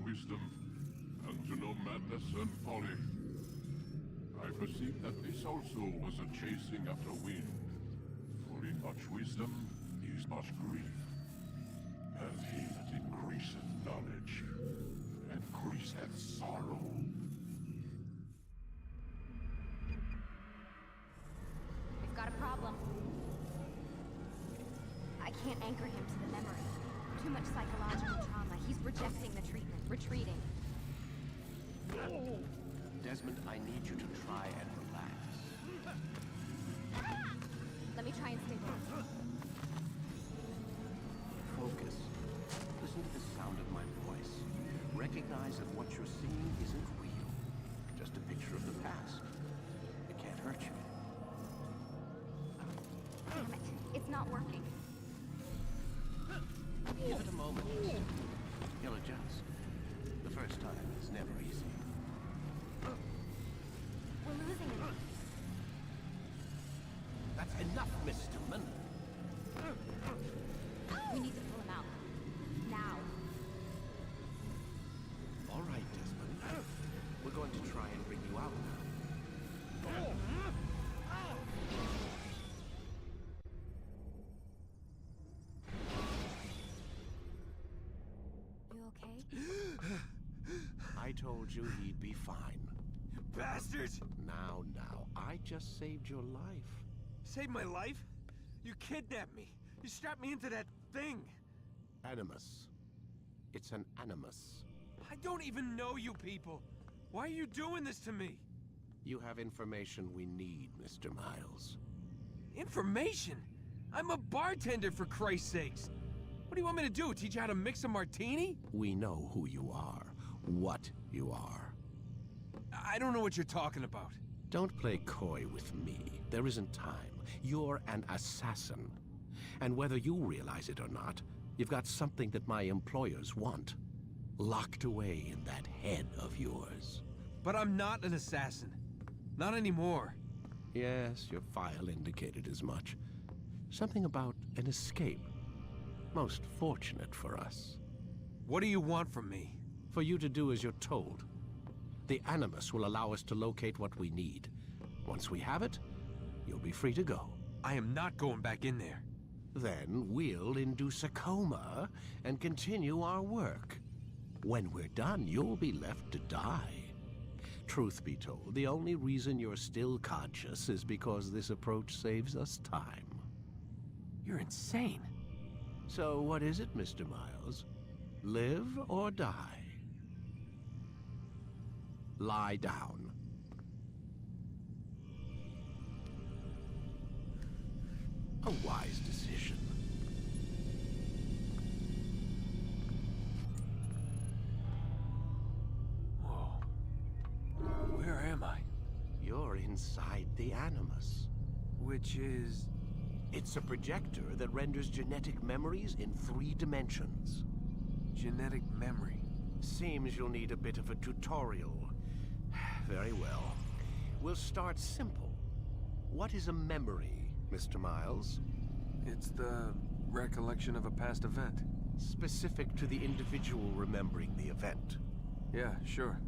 wisdom, and to know madness and folly. I perceive that this also was a chasing after wind. For in much wisdom is much grief. And he that increaseth knowledge, increaseth sorrow. We've got a problem. I can't anchor him to the memory. Too much psychological trauma. He's rejecting the treatment, retreating. Desmond, I need you to try and relax. Let me try and stabilize. Focus. Listen to the sound of my voice. Recognize that what you're seeing isn't real. Just a picture of the past. It can't hurt you. Damn it. It's not working. Give it a moment. He'll adjust. The first time is never easy. We're losing him. That's enough, Miss Stillman. We need to pull him out. Now. All right, Desmond. We're going to try and bring you out now. You okay? I told you he'd be fine. Bastards! Now, I just saved your life. Saved my life? You kidnapped me. You strapped me into that thing. Animus. It's an animus. I don't even know you people. Why are you doing this to me? You have information we need, Mr. Miles. Information? I'm a bartender, for Christ's sakes. What do you want me to do? Teach you how to mix a martini? We know who you are, what you are. I don't know what you're talking about. Don't play coy with me. There isn't time. You're an assassin. And whether you realize it or not, you've got something that my employers want. Locked away in that head of yours. But I'm not an assassin. Not anymore. Yes, your file indicated as much. Something about an escape. Most fortunate for us. What do you want from me? For you to do as you're told. The Animus will allow us to locate what we need. Once we have it, you'll be free to go. I am not going back in there. Then we'll induce a coma and continue our work. When we're done, you'll be left to die. Truth be told, the only reason you're still conscious is because this approach saves us time. You're insane. So what is it, Mr. Miles? Live or die? Lie down. A wise decision. Whoa. Where am I? You're inside the Animus. Which is... It's a projector that renders genetic memories in 3 dimensions. genetic memory. Seems you'll need a bit of a tutorial. Very well. We'll start simple. What is a memory, Mr. Miles? It's the recollection of a past event. Specific to the individual remembering the event. Yeah, sure.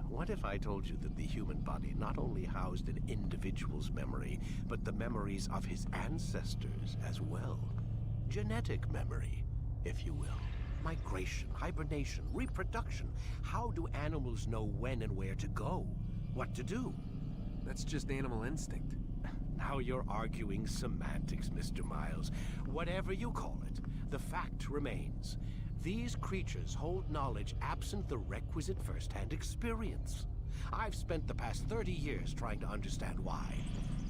What if I told you that the human body not only housed an individual's memory, but the memories of his ancestors as well? Genetic memory, if you will. Migration, hibernation, reproduction. How do animals know when and where to go? What to do? That's just animal instinct. Now you're arguing semantics, Mr. Miles. Whatever you call it, the fact remains. These creatures hold knowledge absent the requisite first-hand experience. I've spent the past 30 years trying to understand why.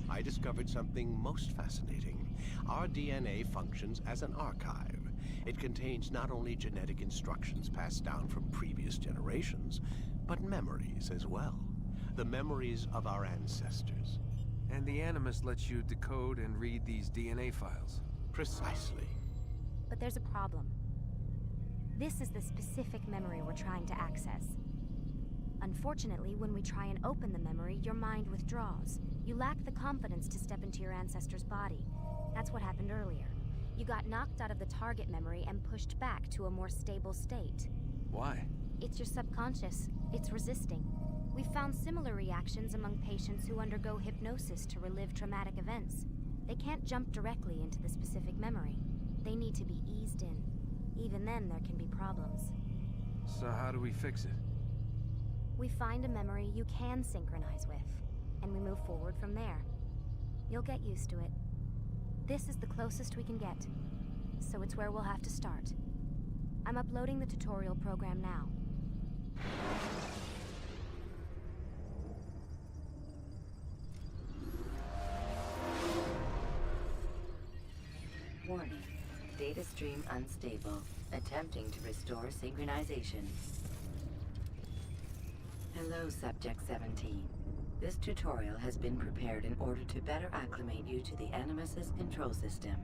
I discovered something most fascinating. Our DNA functions as an archive. It contains not only genetic instructions passed down from previous generations, but memories as well. The memories of our ancestors. And the Animus lets you decode and read these DNA files. Precisely. But there's a problem. This is the specific memory we're trying to access. Unfortunately, when we try and open the memory, your mind withdraws. You lack the confidence to step into your ancestor's body. That's what happened earlier. You got knocked out of the target memory and pushed back to a more stable state. Why? It's your subconscious. It's resisting. We've found similar reactions among patients who undergo hypnosis to relive traumatic events. They can't jump directly into the specific memory. They need to be eased in. Even then, there can be problems. So how do we fix it? We find a memory you can synchronize with, and we move forward from there. You'll get used to it. This is the closest we can get, so it's where we'll have to start. I'm uploading the tutorial program now. Warning. Data stream unstable. Attempting to restore synchronization. Hello, Subject 17. This tutorial has been prepared in order to better acclimate you to the Animus's control system.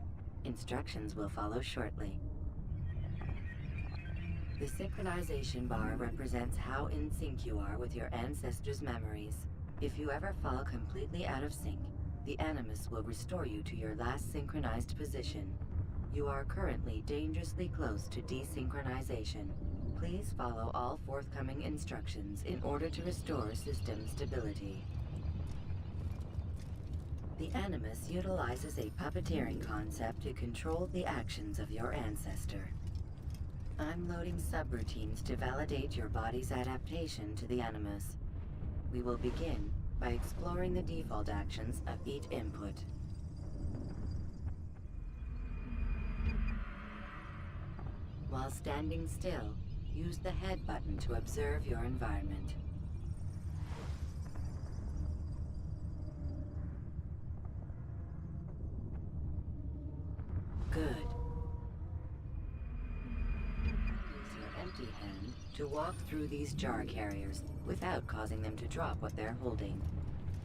Instructions will follow shortly. The synchronization bar represents how in sync you are with your ancestors' memories. If you ever fall completely out of sync, the Animus will restore you to your last synchronized position. You are currently dangerously close to desynchronization. Please follow all forthcoming instructions in order to restore system stability. The Animus utilizes a puppeteering concept to control the actions of your ancestor. I'm loading subroutines to validate your body's adaptation to the Animus. We will begin by exploring the default actions of each input. While standing still, use the head button to observe your environment. Good. Use your empty hand to walk through these jar carriers without causing them to drop what they're holding.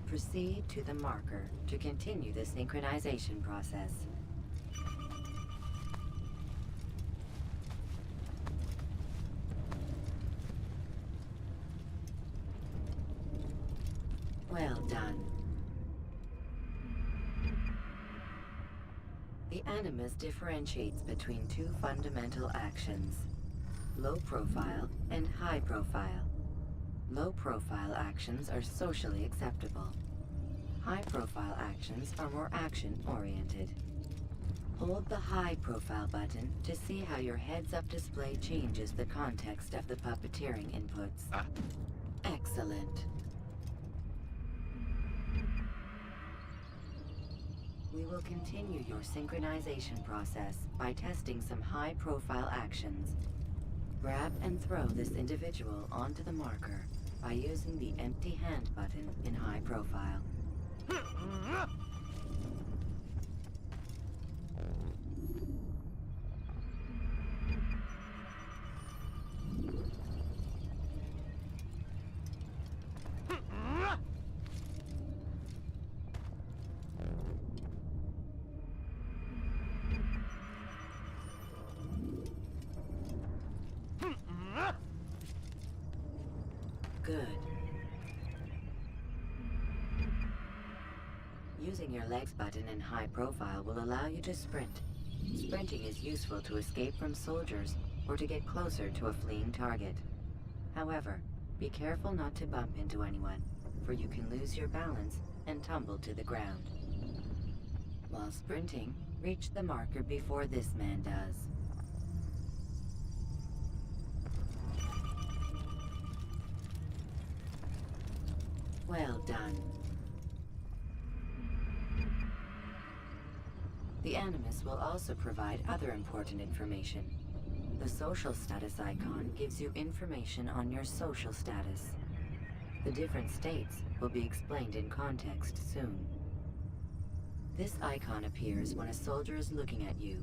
Proceed to the marker to continue the synchronization process. Well done. The Animus differentiates between two fundamental actions: low profile and high profile. Low profile actions are socially acceptable. High profile actions are more action-oriented. Hold the high profile button to see how your heads-up display changes the context of the puppeteering inputs. Excellent. We will continue your synchronization process by testing some high-profile actions. Grab and throw this individual onto the marker by using the empty hand button in high profile. Good. Using your legs button in high profile will allow you to sprint. Sprinting is useful to escape from soldiers or to get closer to a fleeing target. However, be careful not to bump into anyone, for you can lose your balance and tumble to the ground. While sprinting, reach the marker before this man does. Well done. The Animus will also provide other important information. The social status icon gives you information on your social status. The different states will be explained in context soon. This icon appears when a soldier is looking at you.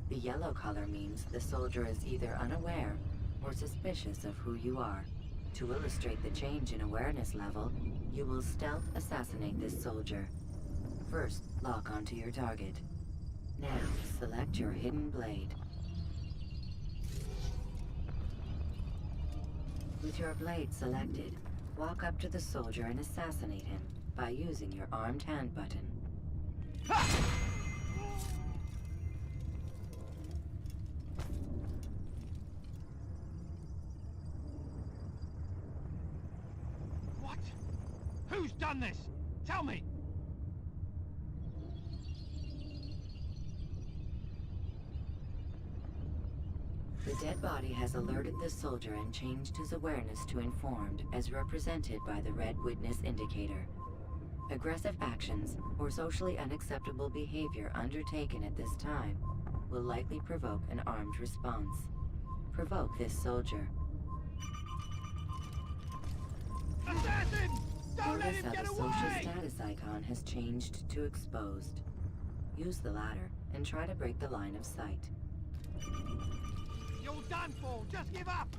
The yellow color means the soldier is either unaware or suspicious of who you are. To illustrate the change in awareness level, you will stealth assassinate this soldier. First, lock onto your target. Now, select your hidden blade. With your blade selected, walk up to the soldier and assassinate him by using your armed hand button. done this? Tell me! The dead body has alerted the soldier and changed his awareness to informed, as represented by the red witness indicator. Aggressive actions or socially unacceptable behavior undertaken at this time will likely provoke an armed response. Provoke this soldier. Assassin! Don't let Notice him how get the away! social status icon has changed to exposed. Use the latter and try to break the line of sight. You're done for! Just give up!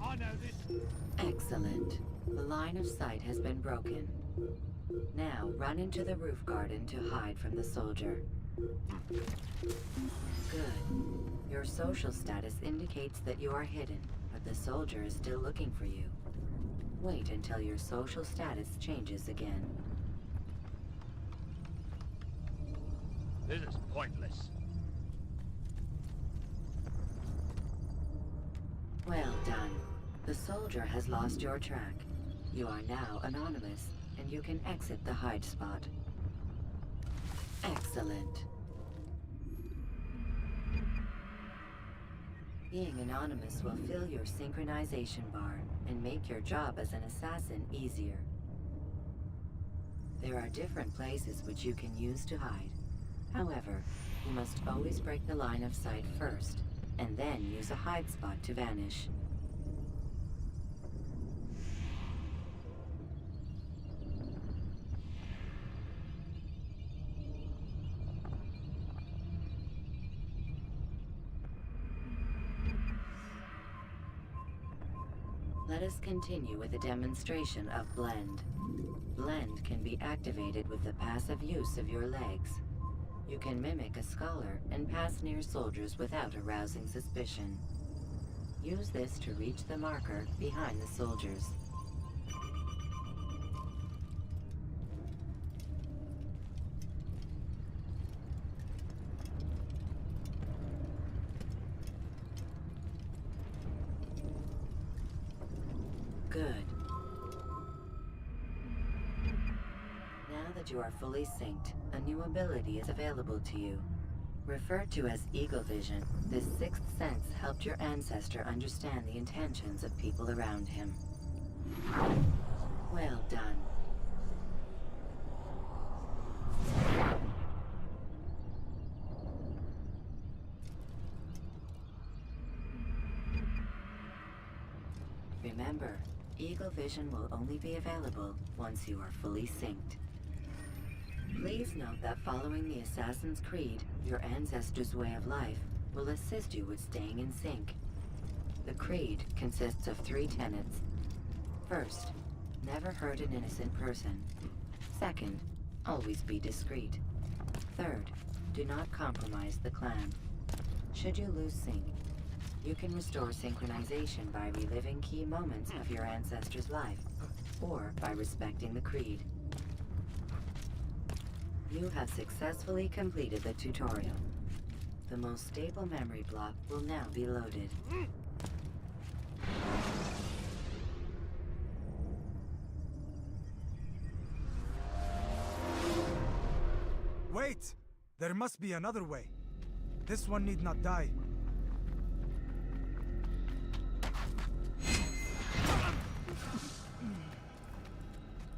I know this. Excellent. The line of sight has been broken. Now, run into the roof garden to hide from the soldier. Good. Your social status indicates that you are hidden, but the soldier is still looking for you. Wait until your social status changes again. This is pointless. Well done. The soldier has lost your track. You are now anonymous, and you can exit the hide spot. Excellent. Being anonymous will fill your synchronization bar and make your job as an assassin easier. There are different places which you can use to hide. However, you must always break the line of sight first, and then use a hide spot to vanish. Let us continue with a demonstration of Blend. Blend can be activated with the passive use of your legs. You can mimic a scholar and pass near soldiers without arousing suspicion. Use this to reach the marker behind the soldiers. Good. Now that you are fully synced, a new ability is available to you. Referred to as Eagle Vision, this sixth sense helped your ancestor understand the intentions of people around him. Well done. Remember, Eagle Vision will only be available once you are fully synced. Please note that following the Assassin's Creed, your ancestors' way of life will assist you with staying in sync. The Creed consists of 3 tenets. First, never hurt an innocent person. Second, always be discreet. Third, do not compromise the clan. Should you lose sync, you can restore synchronization by reliving key moments of your ancestor's life, or by respecting the Creed. You have successfully completed the tutorial. The most stable memory block will now be loaded. Wait! There must be another way. This one need not die.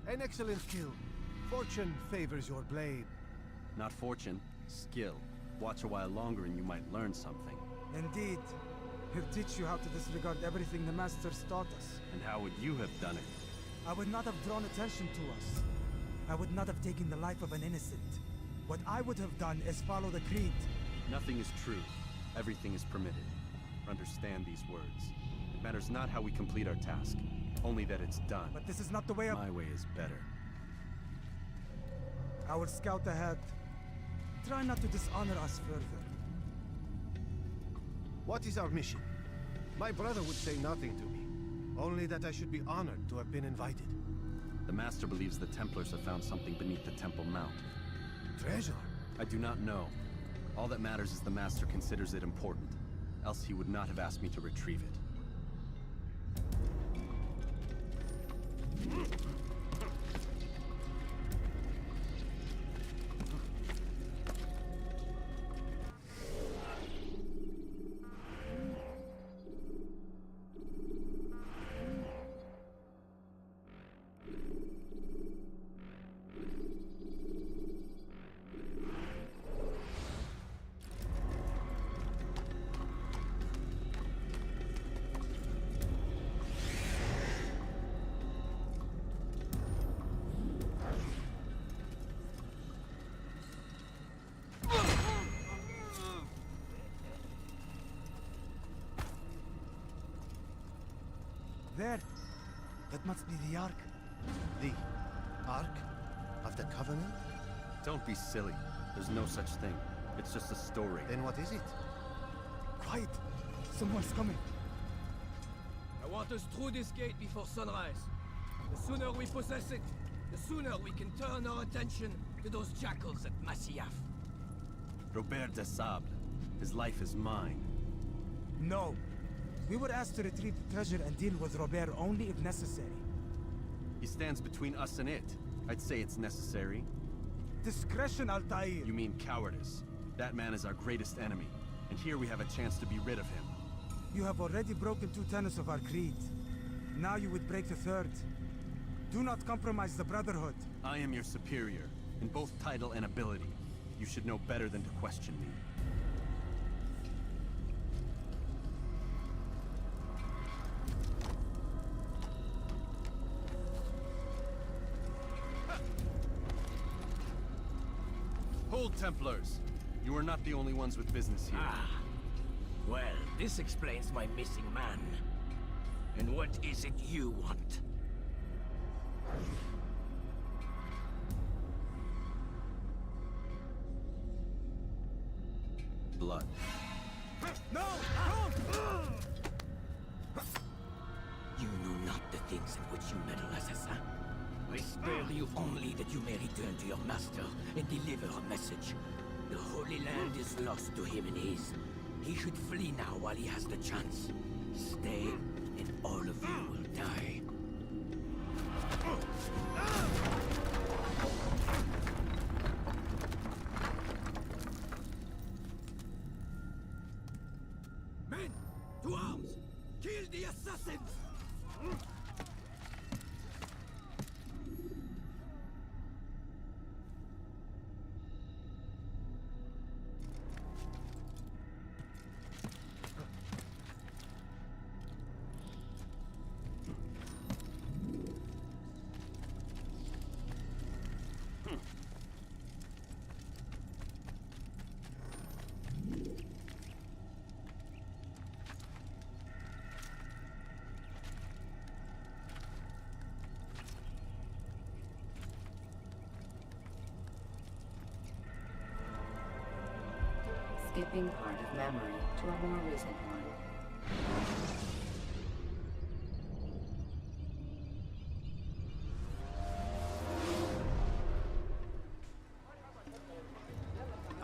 An excellent kill. Fortune favors your blade. Not fortune, skill. Watch a while longer and you might learn something. Indeed. He'll teach you how to disregard everything the Masters taught us. And how would you have done it? I would not have drawn attention to us. I would not have taken the life of an innocent. What I would have done is follow the Creed. Nothing is true. Everything is permitted. Understand these words. It matters not how we complete our task, only that it's done. But this is not the way of... My way is better. I will scout ahead. Try not to dishonor us further. What is our mission? My brother would say nothing to me. Only that I should be honored to have been invited. The Master believes the Templars have found something beneath the Temple Mount. Treasure? I do not know. All that matters is the Master considers it important. Else he would not have asked me to retrieve it. there. That must be the Ark. The Ark of the Covenant? Don't be silly. There's no such thing. It's just a story. Then what is it? Quiet! Someone's coming. I want us through this gate before sunrise. The sooner we possess it, the sooner we can turn our attention to those jackals at Masyaf. Robert de Sable. His life is mine. No. We were asked to retrieve the treasure and deal with Robert only if necessary. He stands between us and it. I'd say it's necessary. Discretion, Altaïr! You mean cowardice. That man is our greatest enemy, and here we have a chance to be rid of him. You have already broken 2 tenets of our creed. Now you would break the 3rd. Do not compromise the Brotherhood. I am your superior, in both title and ability. You should know better than to question me. Hold, Templars! You are not the only ones with business here. Ah. Well, this explains my missing man. And what is it you want? Blood. No! Don't! You know not the things in which you meddle, assassin. I spare you only that you may return to your master and deliver a message. The Holy Land is lost to him and his. He should flee now while he has the chance. Stay, and all of you will die. Men, to arms! Kill the assassins! Skipping part of memory to a more recent one.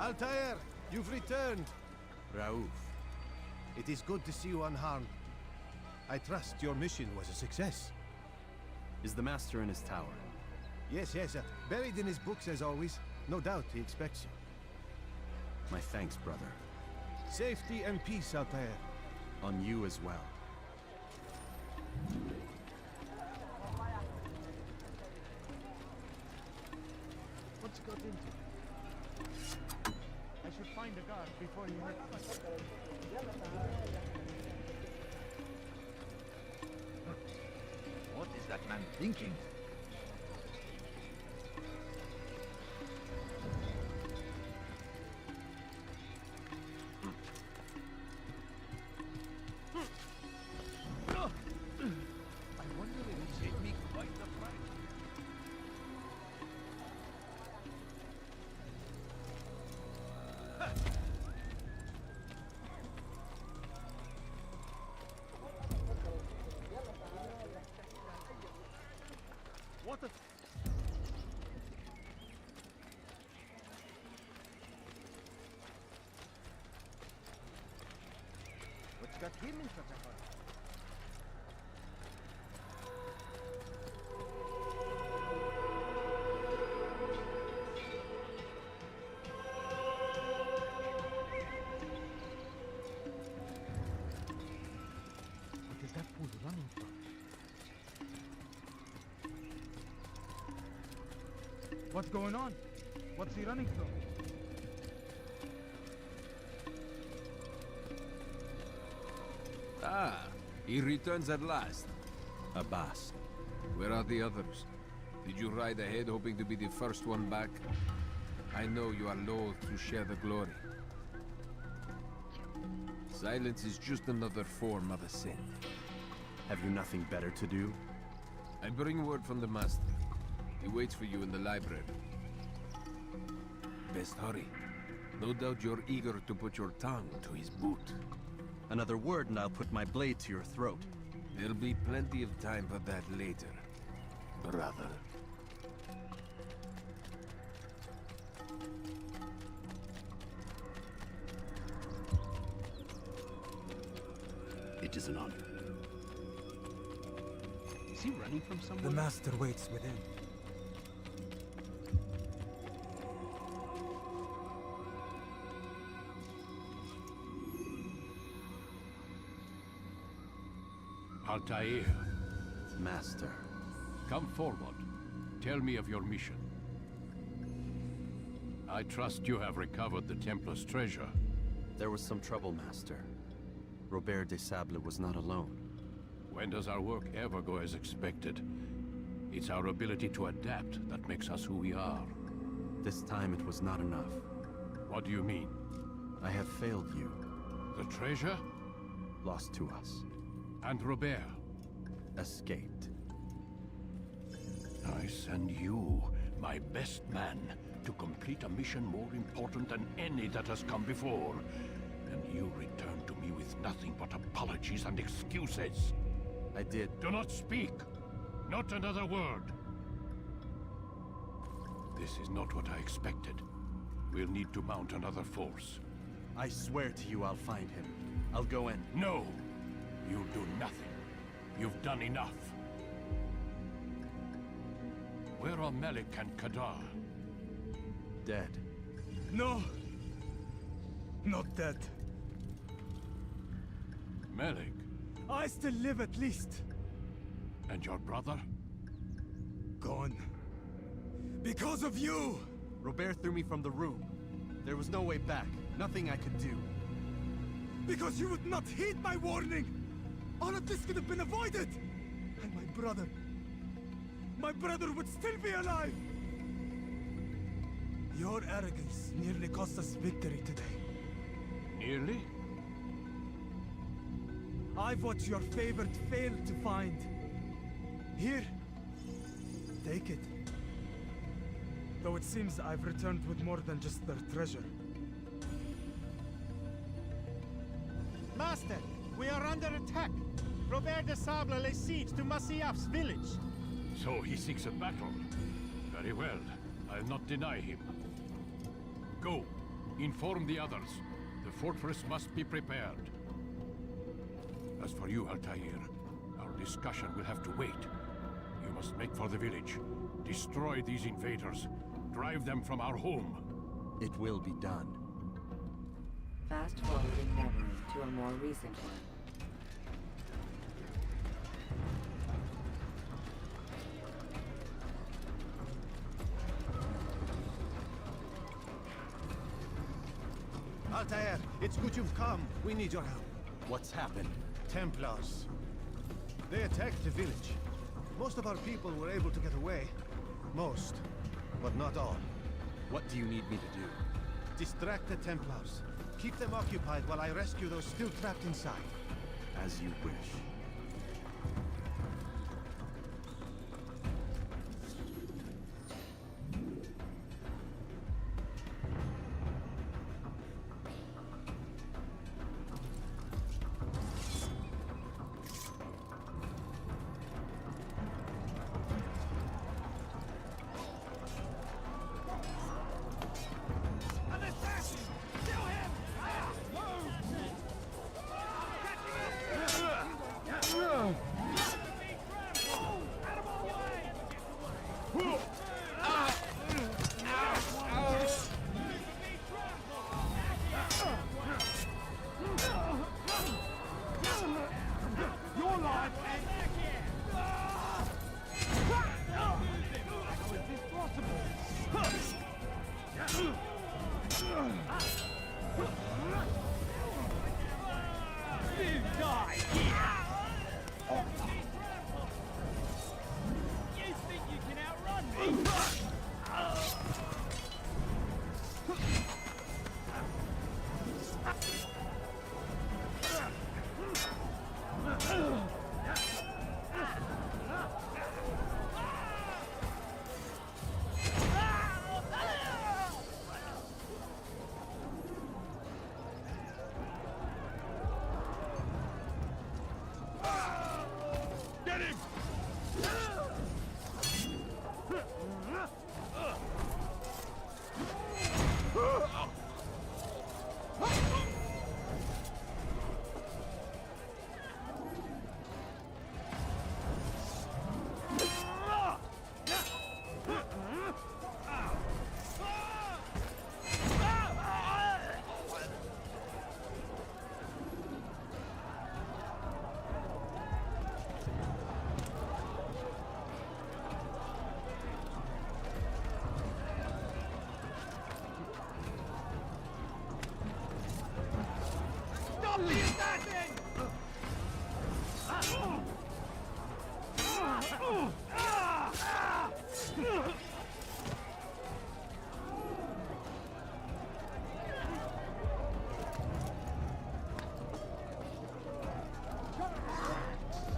Altair, you've returned. Raouf. It is good to see you unharmed. I trust your mission was a success. Is the Master in his tower? Yes, buried in his books as always. No doubt he expects you. My thanks, brother. Safety and peace, Altair. On you as well. What's got into? I should find a guard before he hurts me. What is that man thinking? I wonder if he paid me quite the price. What the... What's got him in such a hurry? What is that fool running from? What's going on? What's he running from? Ah, he returns at last. Abbas. Where are the others? Did you ride ahead hoping to be the first one back? I know you are loath to share the glory. Silence is just another form of a sin. Have you nothing better to do? I bring word from the Master. He waits for you in the library. Best hurry. No doubt you're eager to put your tongue to his boot. Another word and I'll put my blade to your throat. There'll be plenty of time for that later, brother. It is an honor. Is he running from someone? The Master waits within. Altaïr, Master. come forward. Tell me of your mission. I trust you have recovered the Templar's treasure. There was some trouble, Master. Robert de Sable was not alone. When does our work ever go as expected? It's our ability to adapt that makes us who we are. This time it was not enough. What do you mean? I have failed you. The treasure? Lost to us. And Robert? Escaped. I send you, my best man, to complete a mission more important than any that has come before. And you return to me with nothing but apologies and excuses. I did. Do not speak! Not another word! This is not what I expected. We'll need to mount another force. I swear to you I'll find him. I'll go in. No! You'll do nothing. You've done enough. Where are Melik and Kadar? Dead. No! Not dead. Melik? I still live at least. And your brother? Gone. Because of you! Robert threw me from the room. There was no way back. Nothing I could do. Because you would not heed my warning! All of this could have been avoided! And my brother would still be alive! Your arrogance nearly cost us victory today. Nearly? I've what your favorite failed to find. Here, take it. Though it seems I've returned with more than just their treasure. Master, we are under attack. Robert de Sable lays siege to Masyaf's village. So he seeks a battle. Very well. I'll not deny him. Go. Inform the others. The fortress must be prepared. As for you, Altaïr, our discussion will have to wait. You must make for the village. Destroy these invaders. Drive them from our home. It will be done. Fast-forwarding memory to a more recent one. Altaïr, it's good you've come. We need your help. What's happened? Templars. They attacked the village. Most of our people were able to get away. Most, but not all. What do you need me to do? Distract the Templars. Keep them occupied while I rescue those still trapped inside. As you wish. Stop the assassin!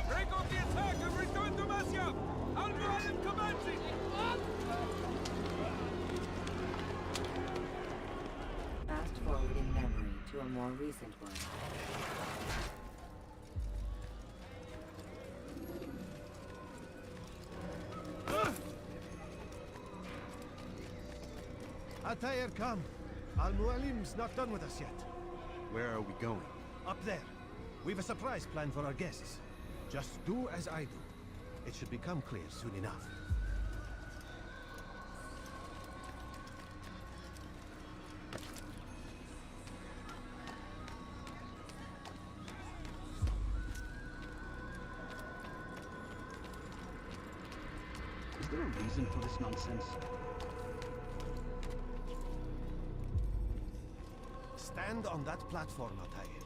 Break off the attack and return to Masya! Al-Mu'alim commencing! Fast forwarding memory to a more recent one. Altaïr, come. Al-Mu'alim's not done with us yet. Where are we going? Up there. We've a surprise plan for our guests. Just do as I do. It should become clear soon enough. Is there a reason for this nonsense? Stand on that platform, Altaïr.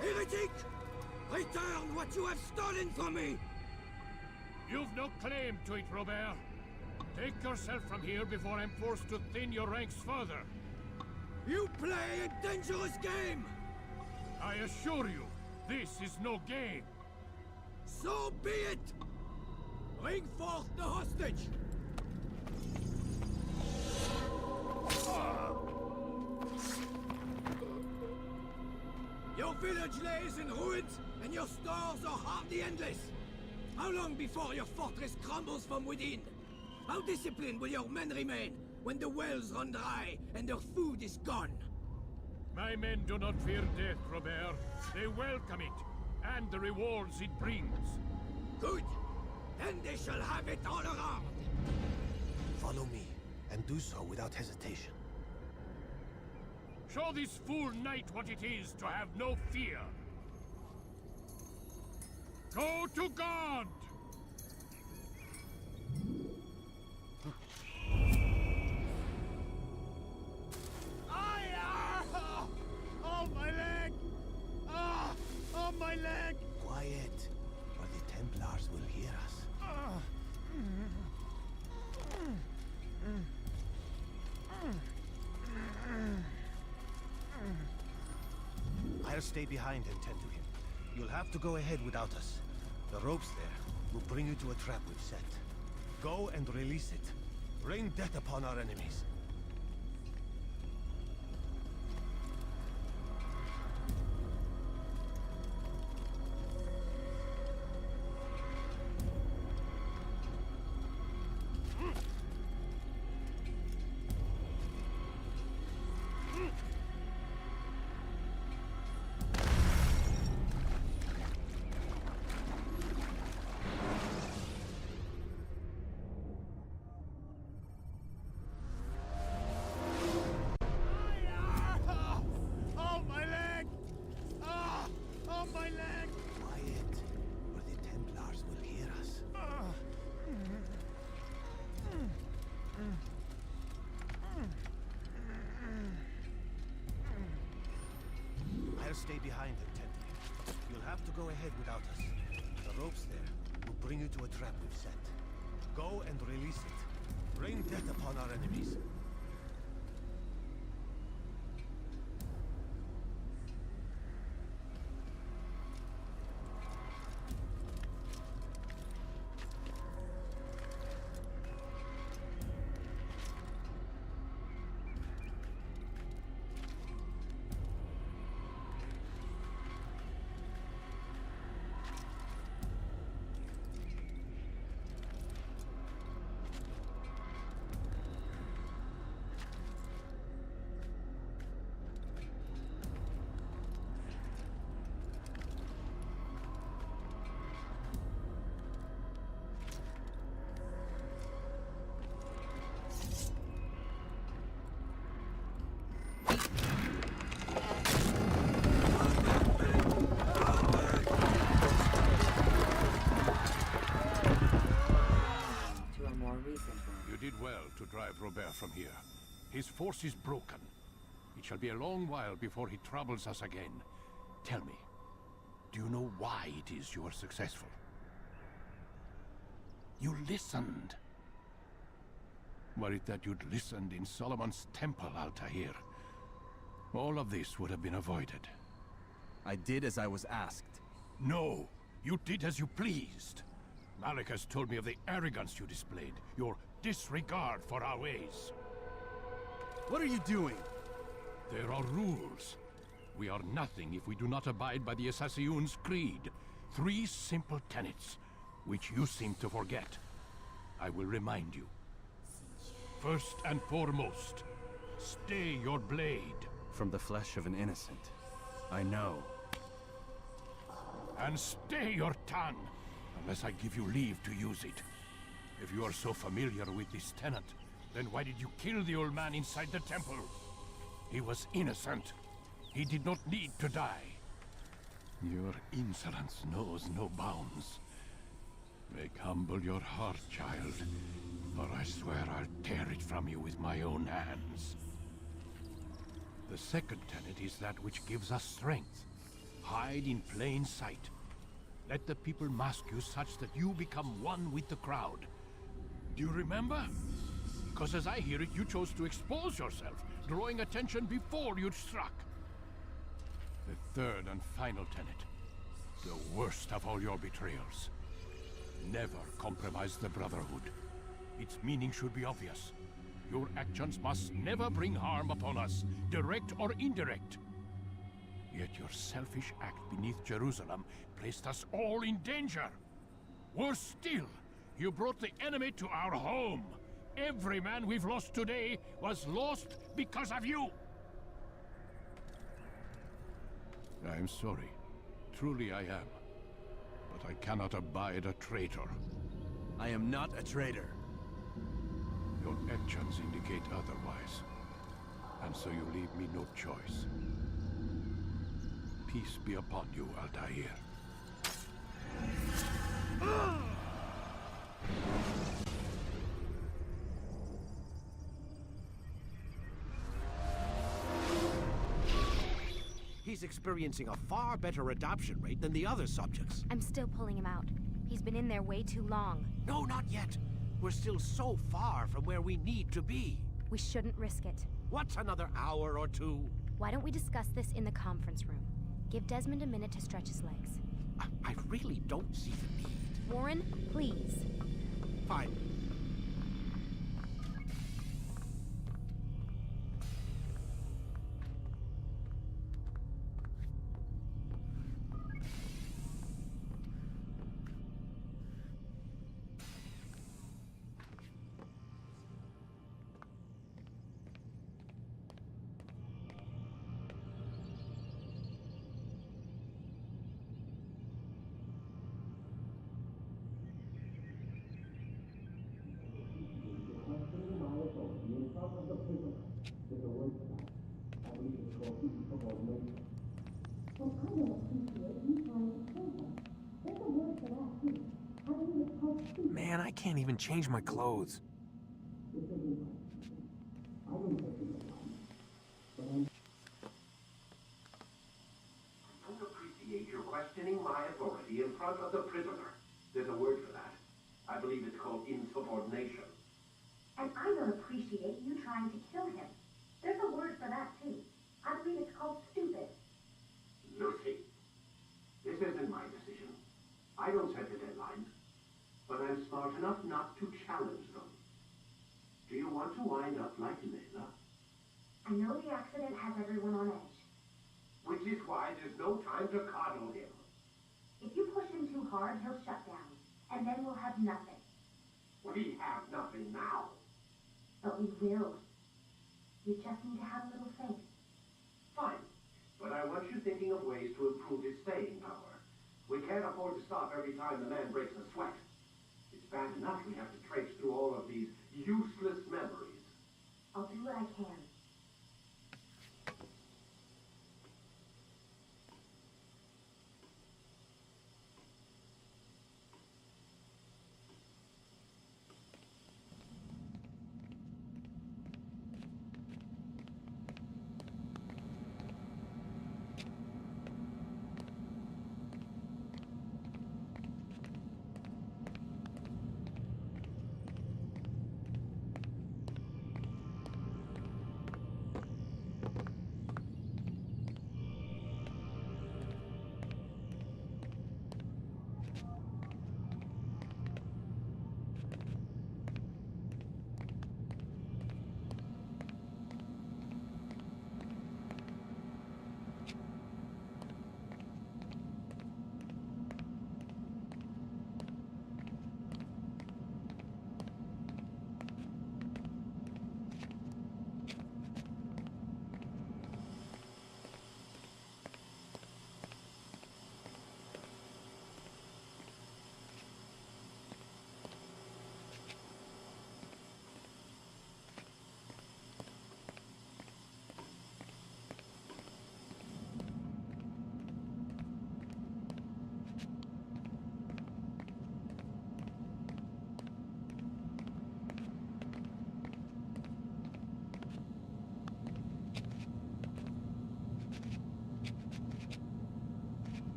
Heretic! Return what you have stolen from me! You've no claim to it, Robert. Take yourself from here before I'm forced to thin your ranks further. You play a dangerous game! I assure you, this is no game. So be it! Bring forth the hostage! Your village lays in ruins, and your stores are hardly endless. How long before your fortress crumbles from within? How disciplined will your men remain when the wells run dry and their food is gone? My men do not fear death, Robert. They welcome it, and the rewards it brings. Good. Then they shall have it all around. Follow me, and do so without hesitation. Show this fool knight what it is to have no fear. Go to God! Oh, my leg! Oh, my leg! Quiet, or the Templars will hear us. I'll stay behind and tend to him. You'll have to go ahead without us. The ropes there will bring you to a trap we've set. Go and release it. Rain death upon our enemies. Stay behind and tend to him. You'll have to go ahead without us. The ropes there will bring you to a trap we've set. Go and release it. Rain death upon our enemies. You did well to drive Robert from here. His force is broken. It shall be a long while before he troubles us again. Tell me, do you know why it is you are successful? You listened. Were it that you'd listened in Solomon's temple, Altaïr, all of this would have been avoided. I did as I was asked. No, you did as you pleased. Malik has told me of the arrogance you displayed, your disregard for our ways. What are you doing? There are rules. We are nothing if we do not abide by the Assassin's creed. 3 simple tenets, which you seem to forget. I will remind you. First and foremost, stay your blade. From the flesh of an innocent. I know. And stay your tongue, unless I give you leave to use it. If you are so familiar with this tenet, then why did you kill the old man inside the temple? He was innocent. He did not need to die. Your insolence knows no bounds. Make humble your heart, child, or I swear I'll tear it from you with my own hands. The second tenet is that which gives us strength. Hide in plain sight. Let the people mask you such that you become one with the crowd. Do you remember? Because as I hear it, you chose to expose yourself, drawing attention before you'd struck. The third and final tenet. The worst of all your betrayals. Never compromise the Brotherhood. Its meaning should be obvious. Your actions must never bring harm upon us, direct or indirect. Yet your selfish act beneath Jerusalem placed us all in danger. Worse still, you brought the enemy to our home. Every man we've lost today was lost because of you. I am sorry. Truly I am. But I cannot abide a traitor. I am not a traitor. Your actions indicate otherwise. And so you leave me no choice. Peace be upon you, Altaïr. He's experiencing a far better adoption rate than the other subjects. I'm still pulling him out. He's been in there way too long. No, not yet. We're still so far from where we need to be. We shouldn't risk it. What's another hour or two? Why don't we discuss this in the conference room? Give Desmond a minute to stretch his legs. I really don't see the need. Warren, please. Fine. Man, I can't even change my clothes. I don't appreciate your questioning my authority in front of the prisoner. There's a word for that. I believe it's called insubordination. And I don't appreciate you trying to kill him. There's a word for that, too. I believe it's called stupid. Lucy, this isn't my decision. I don't set the deadlines. But I'm smart enough not to challenge them. Do you want to wind up like Layla? I know the accident has everyone on edge. Which is why there's no time to coddle him. If you push him too hard, he'll shut down. And then we'll have nothing. We have nothing now. But we will. You just need to have a little faith. Fine. But I want you thinking of ways to improve his staying power. We can't afford to stop every time the man breaks a sweat. It's bad enough we have to trace through all of these useless memories. I'll do what I can.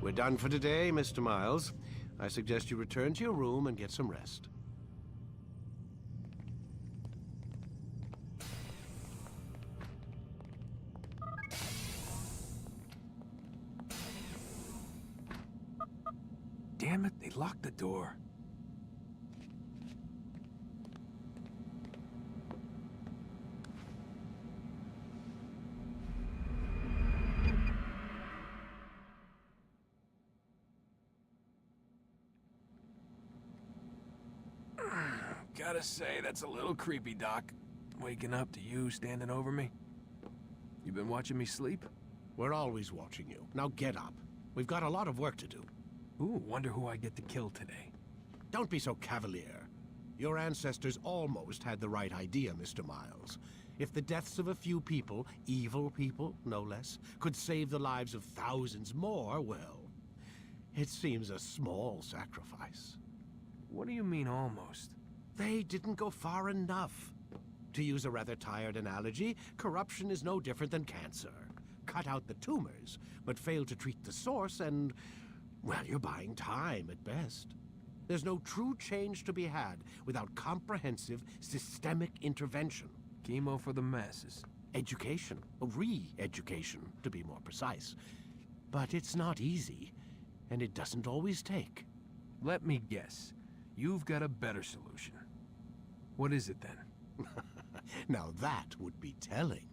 We're done for today, Mr. Miles. I suggest you return to your room and get some rest. Damn it, they locked the door. Gotta say, that's a little creepy, Doc. Waking up to you standing over me. You been watching me sleep? We're always watching you. Now get up. We've got a lot of work to do. Ooh, wonder who I get to kill today. Don't be so cavalier. Your ancestors almost had the right idea, Mr. Miles. If the deaths of a few people, evil people, no less, could save the lives of thousands more, well, it seems a small sacrifice. What do you mean, almost? They didn't go far enough. To use a rather tired analogy, corruption is no different than cancer. Cut out the tumors, but fail to treat the source and, well, you're buying time at best. There's no true change to be had without comprehensive, systemic intervention. Chemo for the masses. Education, re-education, to be more precise. But it's not easy, and it doesn't always take. Let me guess. You've got a better solution. What is it, then? Now that would be telling.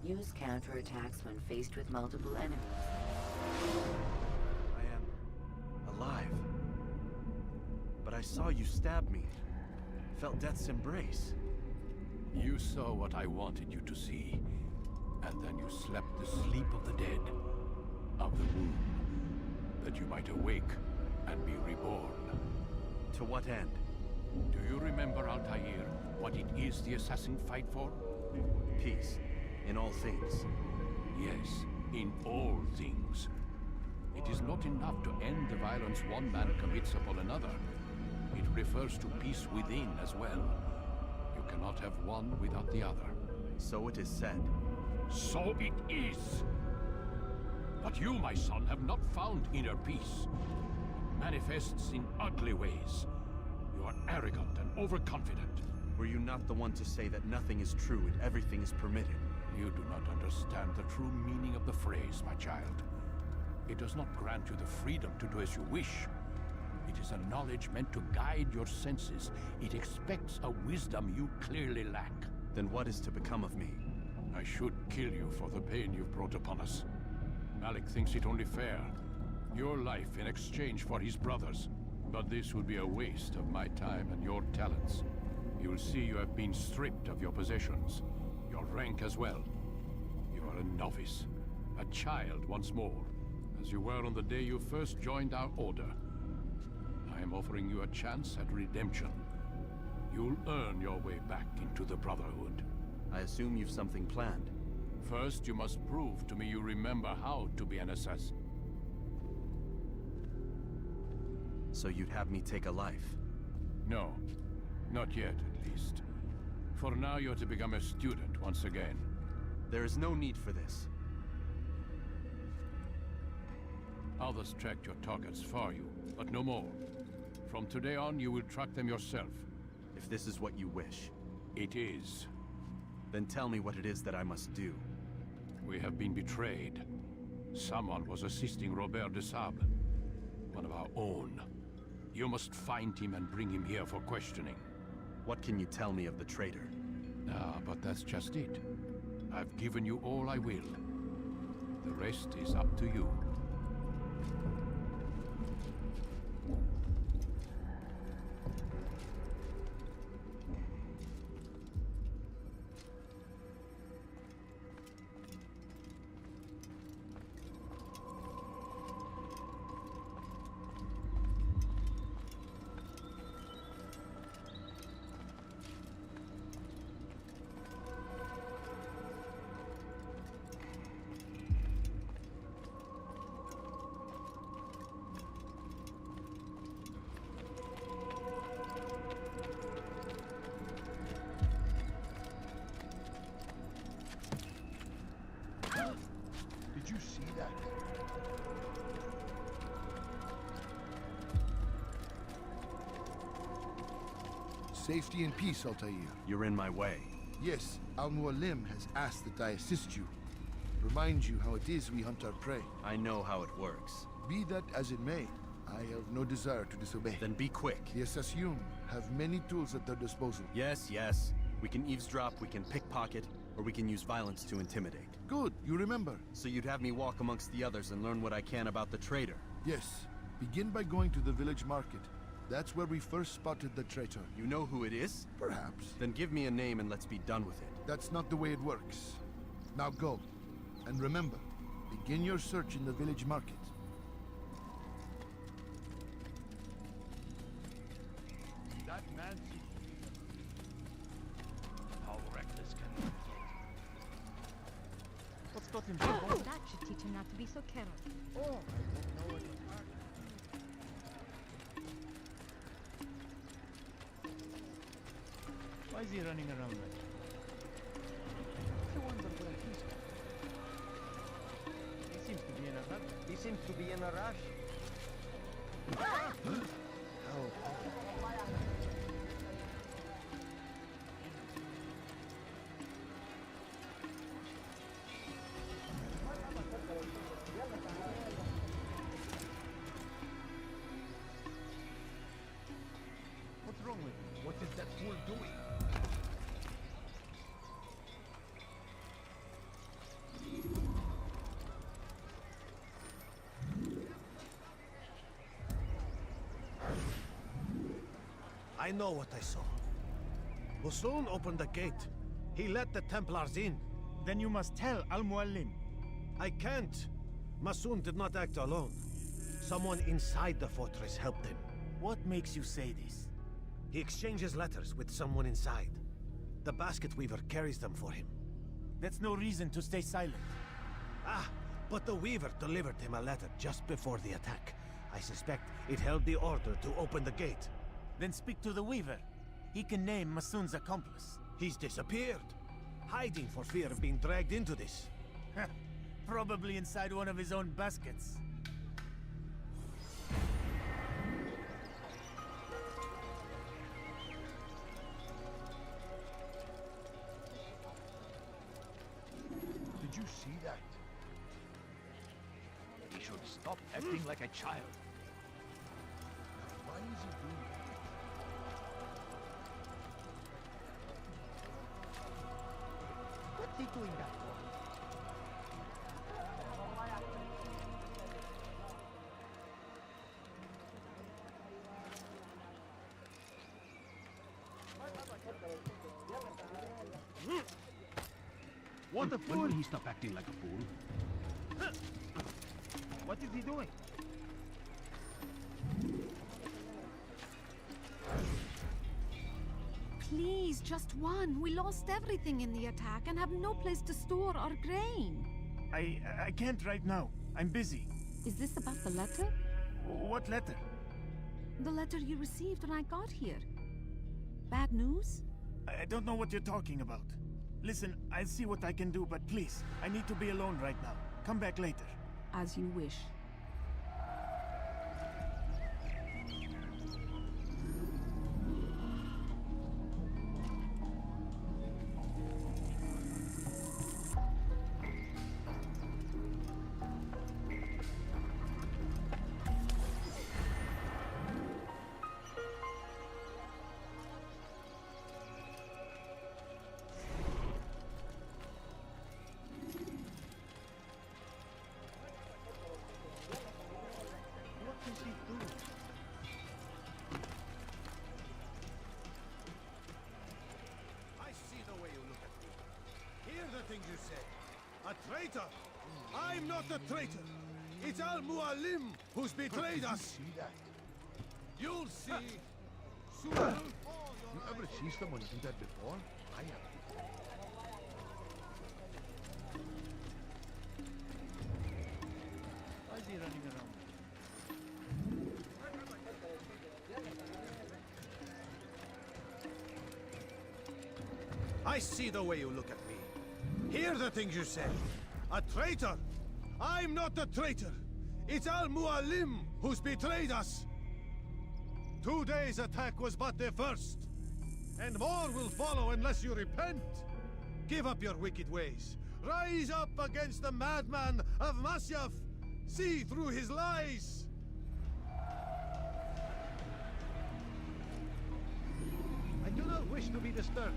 Use counterattacks when faced with multiple enemies. I am alive. But I saw you stab me. Felt death's embrace. You saw what I wanted you to see. And then you slept the sleep of the dead. Of the womb. That you might awake and be reborn. To what end? Do you remember, Altaïr, what it is the assassin fight for? Peace. In all things. Yes, in all things. It is not enough to end the violence one man commits upon another. It refers to peace within as well. You cannot have one without the other. So it is said. So it is! But you, my son, have not found inner peace. It manifests in ugly ways. You are arrogant and overconfident. Were you not the one to say that nothing is true and everything is permitted? You do not understand the true meaning of the phrase, my child. It does not grant you the freedom to do as you wish. It is a knowledge meant to guide your senses. It expects a wisdom you clearly lack. Then what is to become of me? I should kill you for the pain you've brought upon us. Malik thinks it only fair. Your life in exchange for his brother's. But this would be a waste of my time and your talents. You'll see you have been stripped of your possessions. Your rank as well. You are a novice. A child once more. As you were on the day you first joined our order. I am offering you a chance at redemption. You'll earn your way back into the Brotherhood. I assume you've something planned. First, you must prove to me you remember how to be an assassin. So you'd have me take a life? No. Not yet, at least. For now, you're to become a student once again. There is no need for this. Others tracked your targets for you, but no more. From today on, you will track them yourself. If this is what you wish. It is. Then tell me what it is that I must do. We have been betrayed. Someone was assisting Robert de Sable, one of our own. You must find him and bring him here for questioning. What can you tell me of the traitor? Ah, but that's just it. I've given you all I will. The rest is up to you. Safety and peace, Altaïr. You're in my way. Yes, Al-Mualim has asked that I assist you. Remind you how it is we hunt our prey. I know how it works. Be that as it may, I have no desire to disobey. Then be quick. The Assassin have many tools at their disposal. Yes, yes. We can eavesdrop, we can pickpocket, or we can use violence to intimidate. Good, you remember. So you'd have me walk amongst the others and learn what I can about the traitor? Yes. Begin by going to the village market. That's where we first spotted the traitor. You know who it is? Perhaps. Then give me a name and let's be done with it. That's not the way it works. Now go. And remember, begin your search in the village market. That man... How reckless can he get? What's got him so bold? That should teach him not to be so careless. Oh, I don't know what to mark. Why is he running around like that? I wonder where he's going. He seems to be in a rush. He seems to be in a rush. Ah! What's wrong with him? What is that fool doing? I know what I saw. Musoon opened the gate. He let the Templars in. Then you must tell Al-Mualim. I can't. Musoon did not act alone. Someone inside the fortress helped him. What makes you say this? He exchanges letters with someone inside. The basket weaver carries them for him. That's no reason to stay silent. Ah, but the weaver delivered him a letter just before the attack. I suspect it held the order to open the gate. Then speak to the weaver. He can name Masoon's accomplice. He's disappeared. Hiding for fear of being dragged into this. Probably inside one of his own baskets. Did you see that? He should stop acting like a child. Why is he doing that? What's he doing that for? What a fool! When will he stop acting like a fool? What is he doing? Please, just one. We lost everything in the attack and have no place to store our grain. I can't right now. I'm busy. Is this about the letter? What letter? The letter you received when I got here. Bad news? I don't know what you're talking about. Listen, I'll see what I can do, but please, I need to be alone right now. Come back later. As you wish. Things you say. A traitor? I'm not a traitor. It's Al-Mualim who's betrayed us. See that? You'll see. Soon. You ever see someone do that before? I have. Why is he running around? I see the way you look at me. Hear the things you say. A traitor? I'm not a traitor. It's Al-Mualim who's betrayed us. Today's attack was but the first. And more will follow unless you repent. Give up your wicked ways. Rise up against the madman of Masyaf. See through his lies. I do not wish to be disturbed.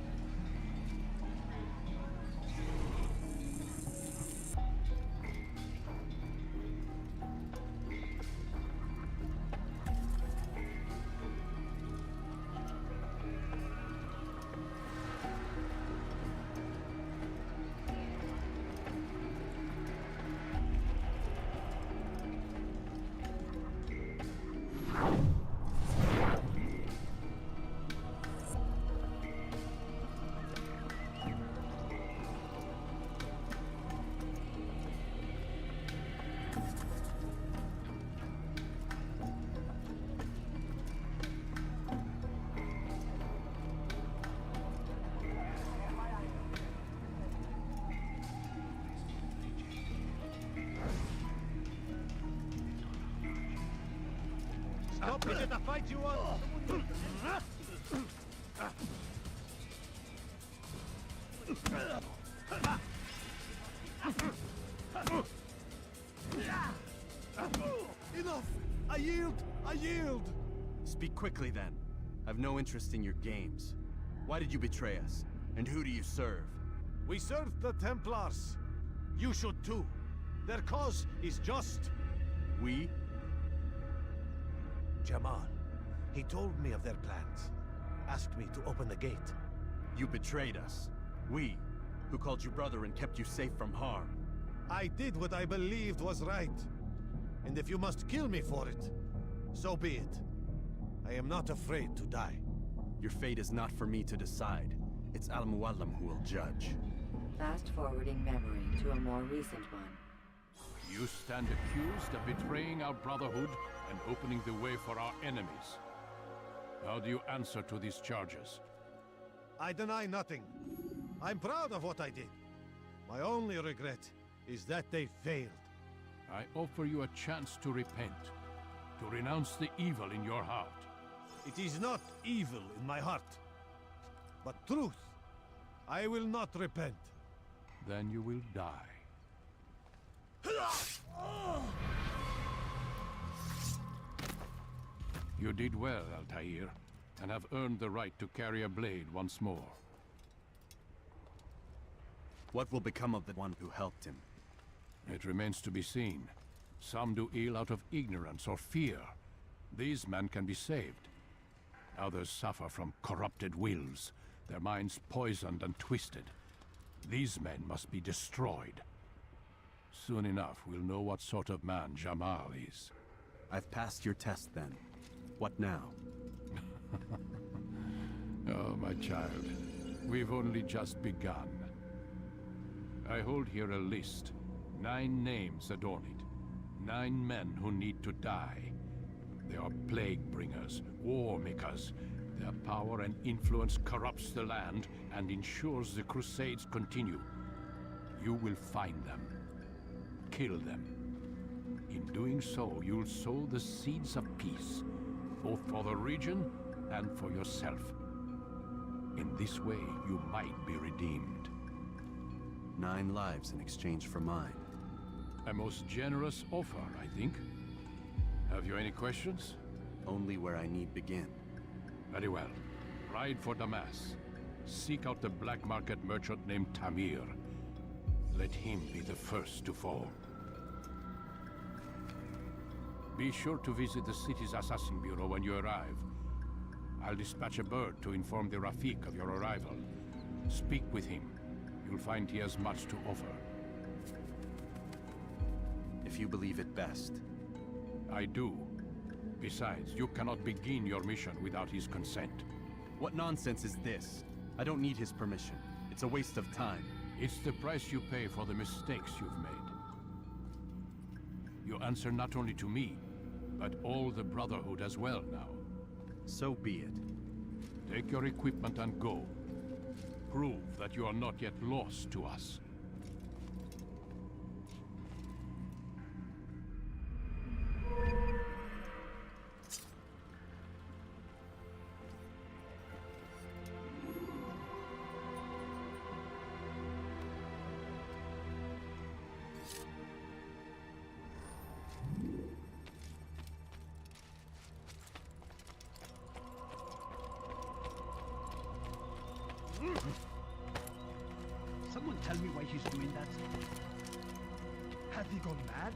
Stop it, the fight you want! Enough! I yield! I yield! Speak quickly then. I've no interest in your games. Why did you betray us? And who do you serve? We serve the Templars. You should too. Their cause is just. We? Jamal. He told me of their plans. Asked me to open the gate. You betrayed us. We, who called you brother and kept you safe from harm. I did what I believed was right. And if you must kill me for it, so be it. I am not afraid to die. Your fate is not for me to decide. It's Al-Muallim who will judge. Fast-forwarding memory to a more recent one. You stand accused of betraying our Brotherhood and opening the way for our enemies. How do you answer to these charges? I deny nothing. I'm proud of what I did. My only regret is that they failed. I offer you a chance to repent, to renounce the evil in your heart. It is not evil in my heart, but truth. I will not repent. Then you will die. You did well, Altaïr, and have earned the right to carry a blade once more. What will become of the one who helped him? It remains to be seen. Some do ill out of ignorance or fear. These men can be saved. Others suffer from corrupted wills, their minds poisoned and twisted. These men must be destroyed. Soon enough, we'll know what sort of man Jamal is. I've passed your test then. What now? Oh, my child. We've only just begun. I hold here a list. 9 names adorn it. 9 men who need to die. They are plague bringers, war makers. Their power and influence corrupts the land and ensures the Crusades continue. You will find them. Kill them. In doing so, you'll sow the seeds of peace, both for the region and for yourself. In this way, you might be redeemed. 9 lives in exchange for mine. A most generous offer, I think. Have you any questions? Only where I need begin. Very well. Ride for Damas. Seek out the black market merchant named Tamir. Let him be the first to fall. Be sure to visit the city's assassin bureau when you arrive. I'll dispatch a bird to inform the Rafiq of your arrival. Speak with him. You'll find he has much to offer. If you believe it best. I do. Besides, you cannot begin your mission without his consent. What nonsense is this? I don't need his permission. It's a waste of time. It's the price you pay for the mistakes you've made. You answer not only to me, but all the Brotherhood as well now. So be it. Take your equipment and go. Prove that you are not yet lost to us. me why he's doing that? Have he gone mad?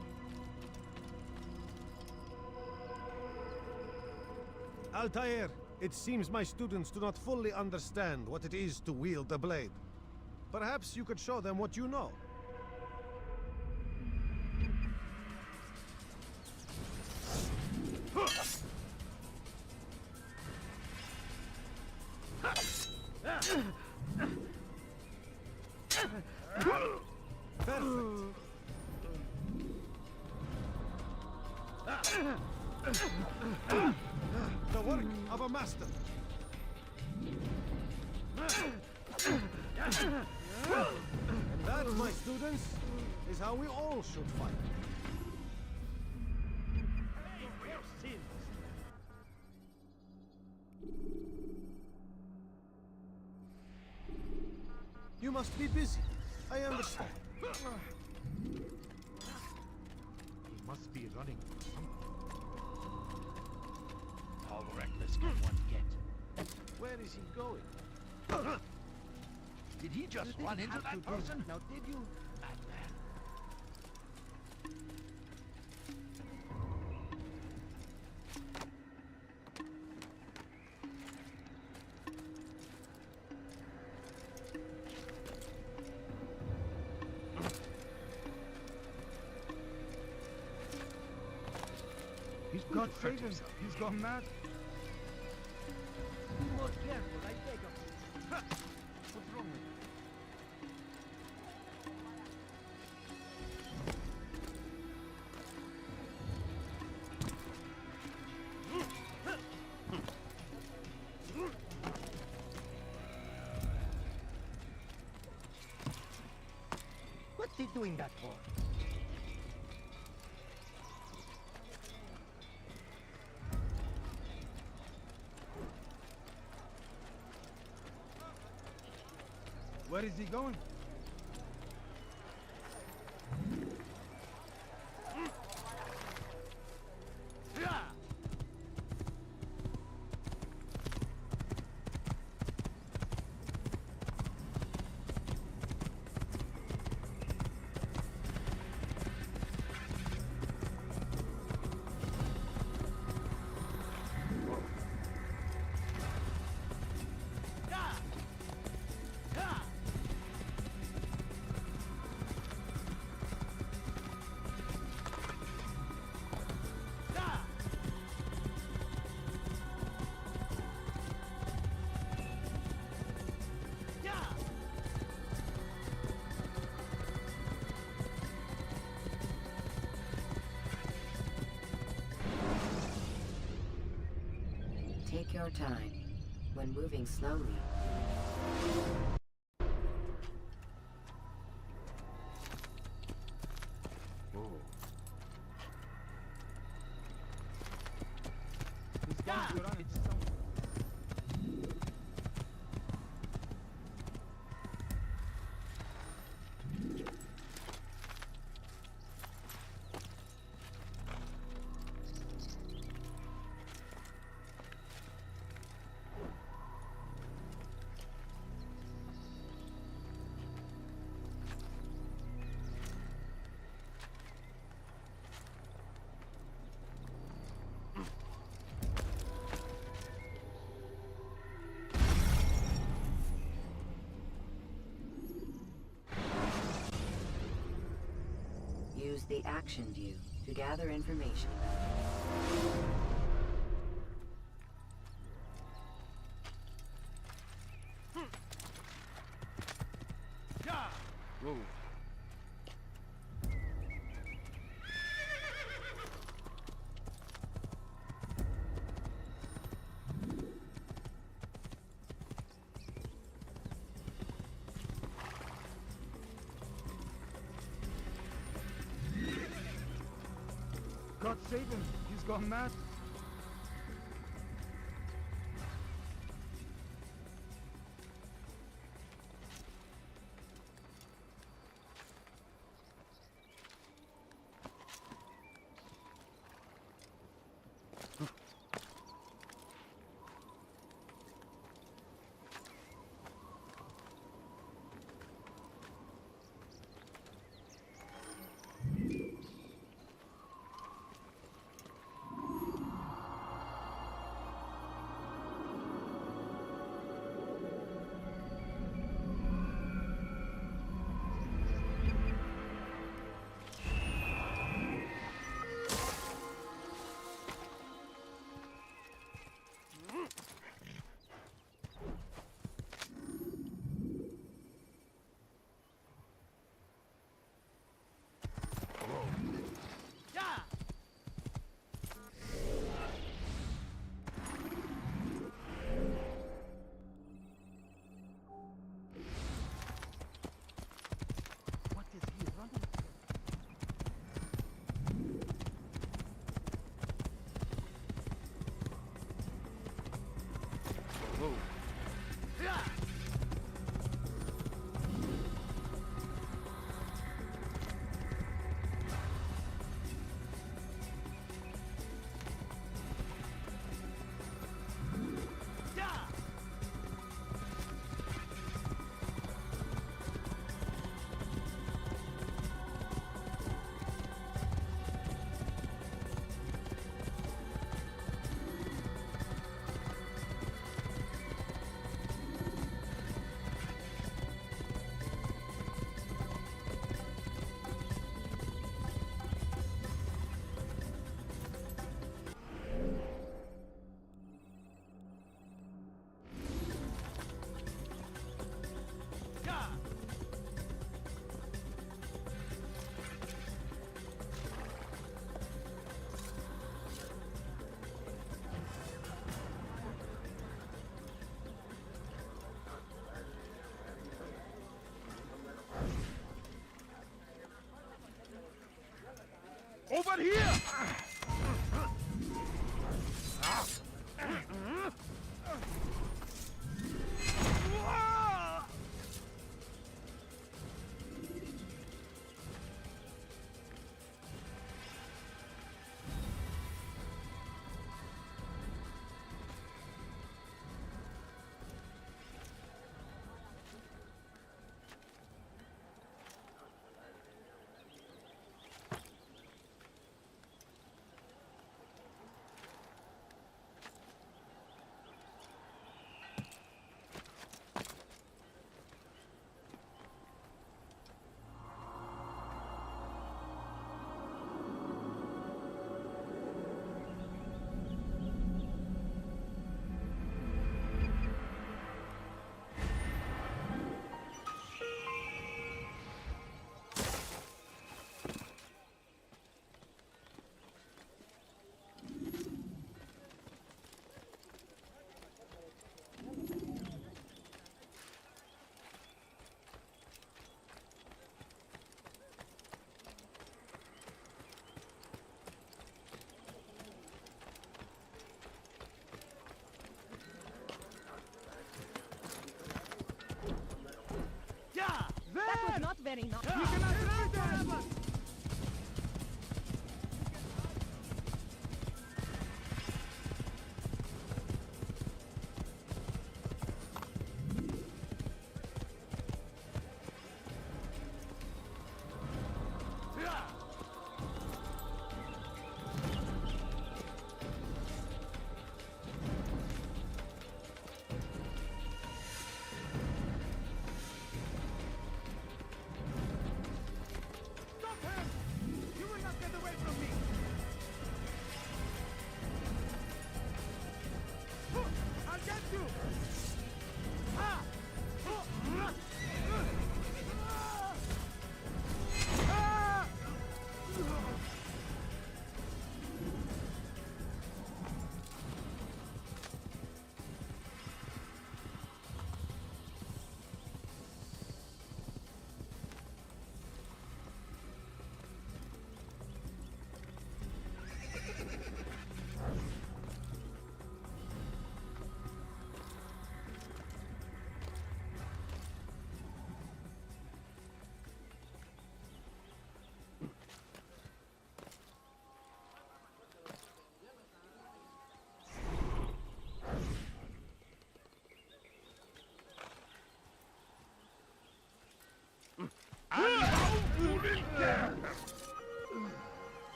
Altair, it seems my students do not fully understand what it is to wield the blade. Perhaps you could show them what you know. The work of a master. And that, my students, is how we all should fight. You must be busy. I understand. He must be running from something. How reckless can one get? Where is he going? Did he just run into that person? Now, did you? Madman. God save him. He's gone mad. Be more careful, I beg of you. What's wrong with you? What's he doing that for? Where is he going? Take your time. When moving slowly, He's going to run into something. use the action view to gather information. Whoa. God save him. He's gone mad. Whoa. Over here! That was not very nice. You cannot hurt them!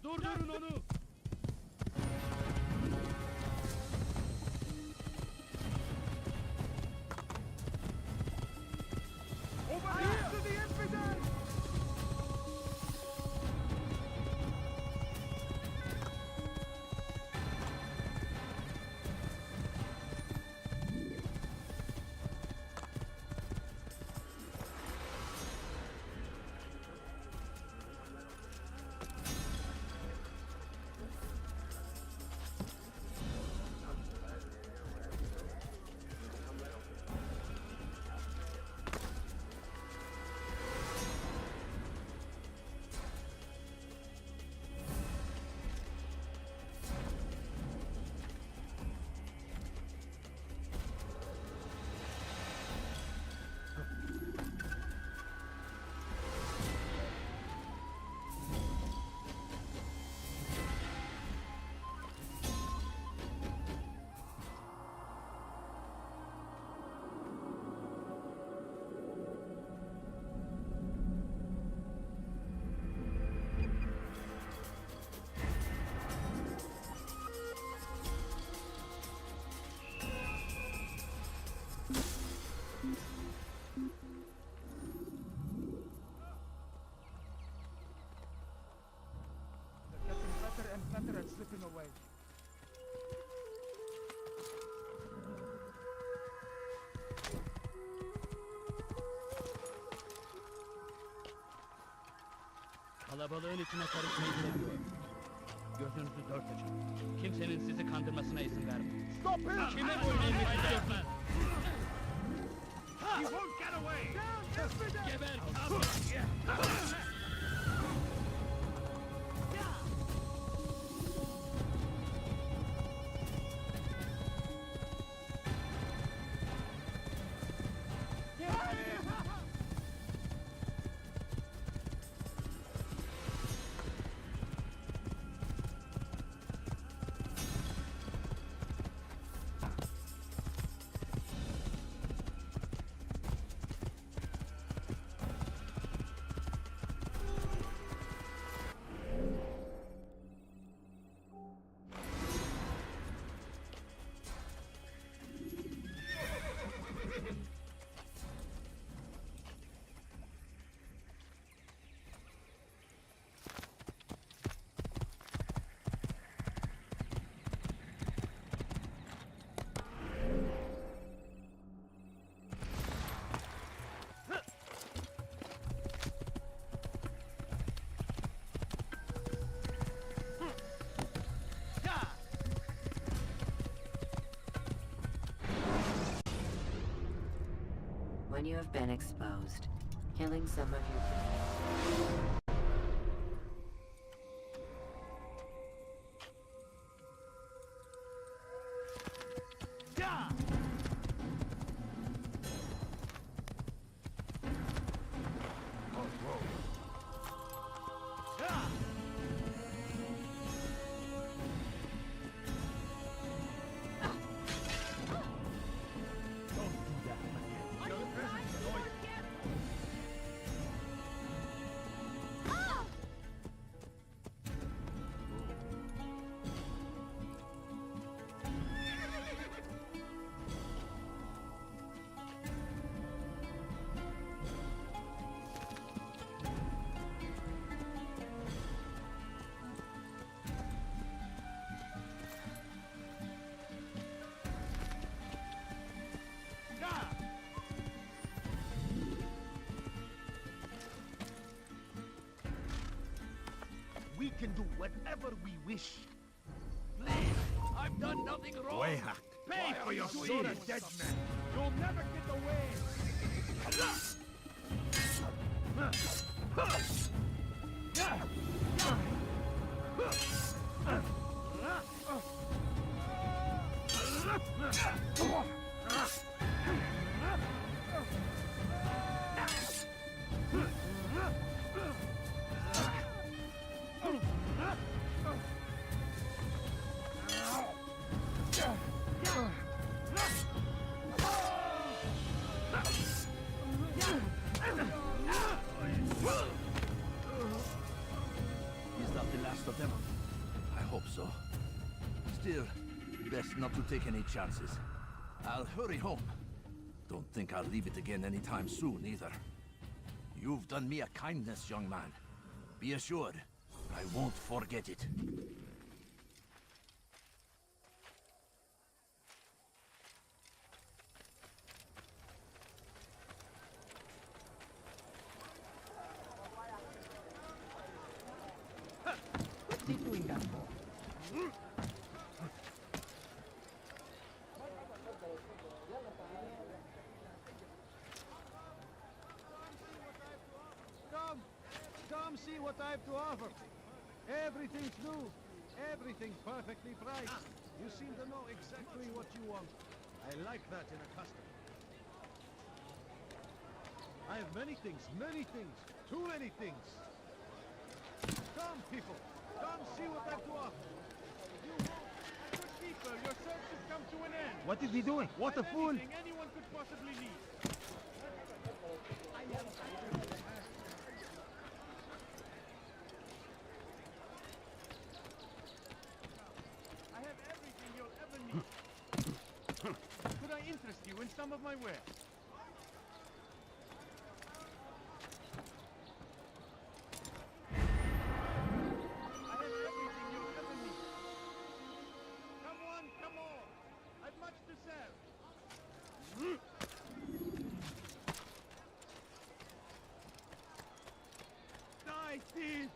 Durdurun onu! balığın içine karışmayı seviyor. Gözünüzü dört açın. Kimsenin sizi kandırmasına izin vermeyin. Stop him! Kime boyun eğmeyeceksiniz? He won't get away! Geber! When you have been exposed, killing some of your... We can do whatever we wish. Please, I've done nothing wrong. Wayhack, pay for your sin. You're a dead man. You'll never get away! Is that the last of them? I hope so. Still, best not to take any chances. I'll hurry home. Don't think I'll leave it again anytime soon, either. You've done me a kindness, young man. Be assured, I won't forget it. What's he doing that for? Come see what I have to offer. Everything's new. Everything's perfectly priced. You seem to know exactly what you want. I like that in a customer. I have many things, too many things. Come, people. Come see what I have to offer. You won't. Good people, your search has come to an end. What is he doing? What a fool! Anything anyone could possibly need. I have everything you'll ever need. Could I interest you in some of my wares? Die, thief!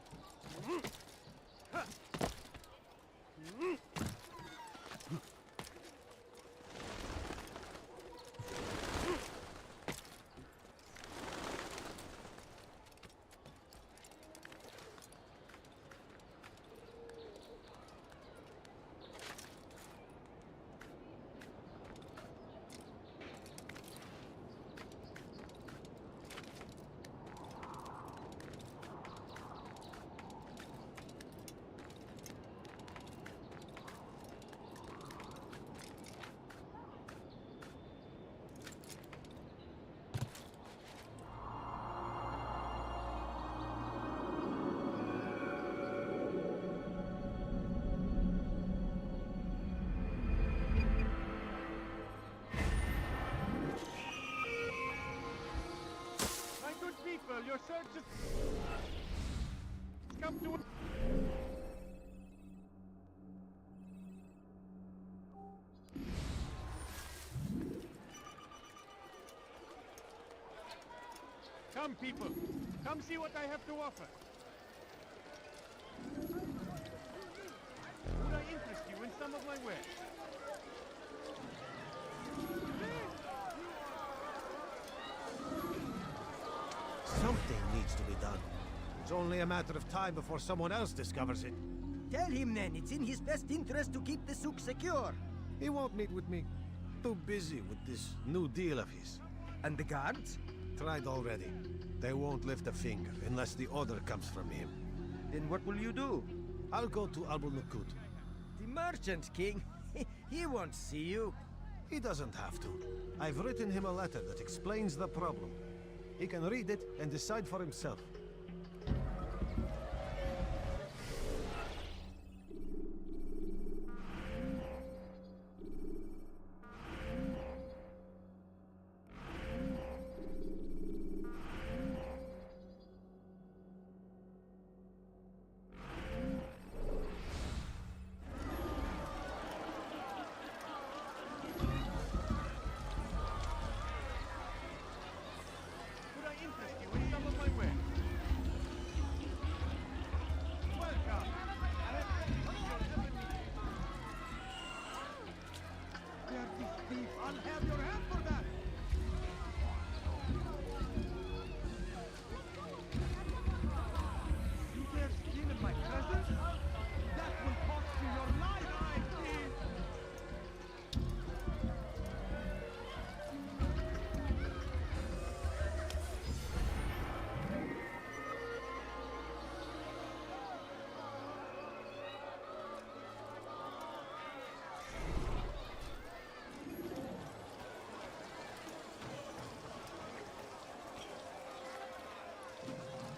search is... come to... Come, people. Come see what I have to offer. Would I interest you in some of my wares? Something needs to be done. It's only a matter of time before someone else discovers it. Tell him then, it's in his best interest to keep the souk secure. He won't meet with me. Too busy with this new deal of his. And the guards? Tried already. They won't lift a finger unless the order comes from him. Then what will you do? I'll go to Abu Nukut. The merchant king? He won't see you. He doesn't have to. I've written him a letter that explains the problem. He can read it and decide for himself.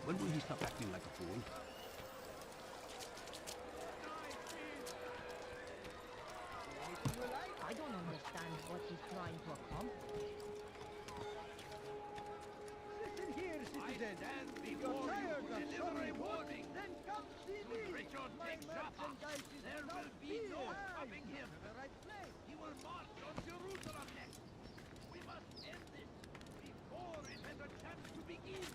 When will he stop acting like a fool? I don't understand what he's trying to accomplish. Listen here, citizen. You're tired of sorry warning. Then come see me. My merchandise is there will be no stopping him. The right place. He will march on Jerusalem next. We must end this before it has a chance to begin.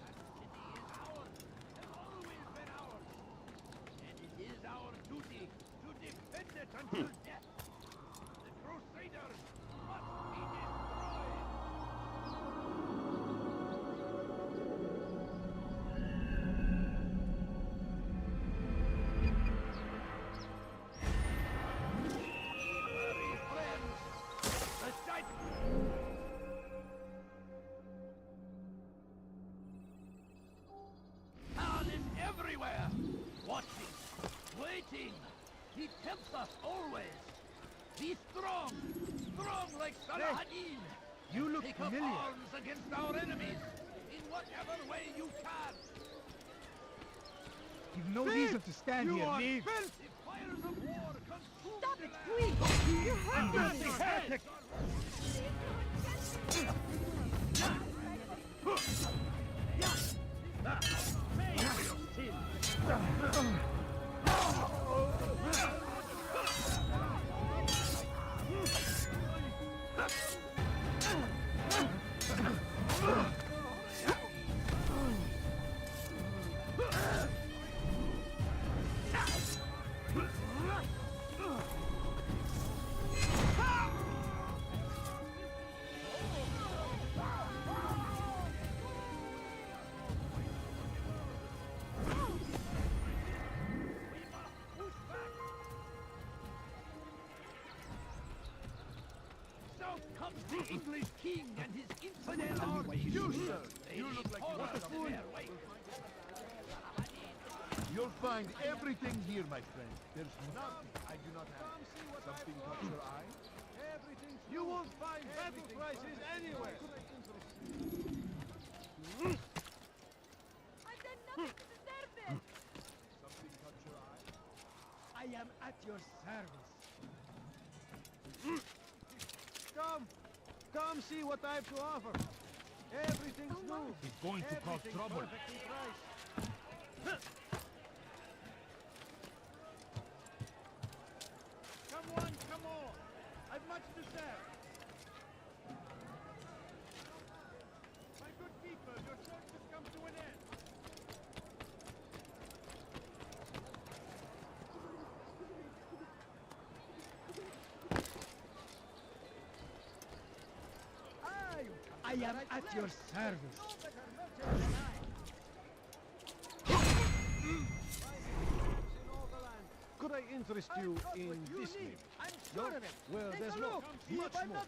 That city is ours, has always been ours. And it is our duty to defend it until death. The Crusaders must be destroyed. Khan is everywhere! Watching, waiting! He tempts us always! Be strong! Strong like Saladin! You look Take familiar. up arms against our enemies! In whatever way you can! You've no reason to stand here. Leave. The fires of war consume Stop the it, land. please! You're I'm hurting me! heretic! Pay for your sins! South comes the English king and his infidel army. You, sir, you look like you want a fool. You'll find everything here, my friend. There's nothing I do not have. Something caught your eye? You won't find battle prices anywhere. I've done nothing to deserve this! Something caught your eye? I am at your service. Come see what I have to offer. Everything's new. He's going to cause Everything's trouble. perfectly priced. Come on. I've much to say. My good people, your search has come to an end. I am at your service. Could I interest you in this name? No? Well, there's no. Much more.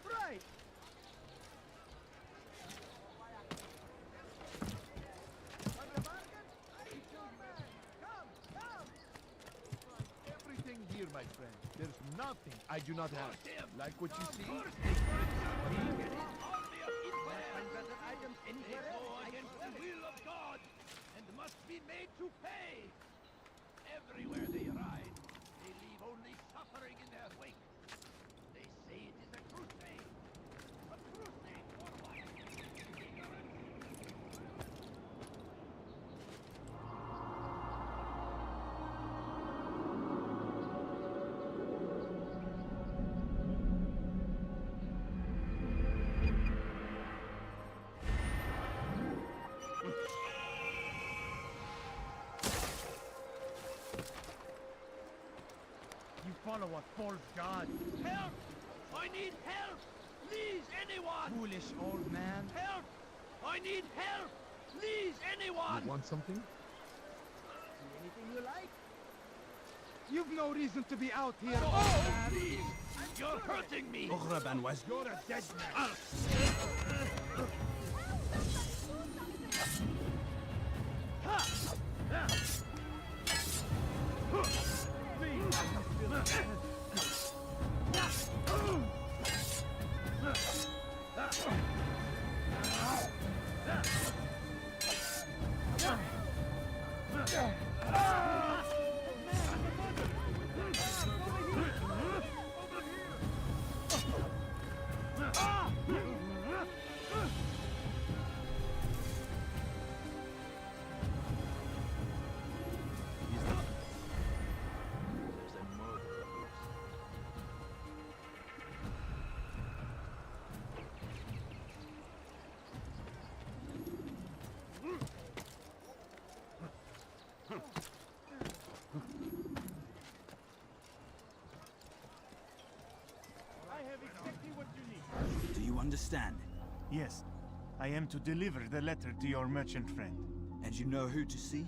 Everything here, my friend. There's nothing I do not have. Like what you see? Against the will of God, and must be made to pay. Everywhere they ride, they leave only suffering in their wake. They say it is a crusade. A crusade for what? Ignorance. You follow a false god. Help! I need help! Please, anyone! Foolish old man. Help! I need help! Please, anyone! You want something? See anything you like? You've no reason to be out here. Oh, please! You're hurting me! You're a dead man. I have exactly what you need. Do you understand? Yes. I am to deliver the letter to your merchant friend. And you know who to see?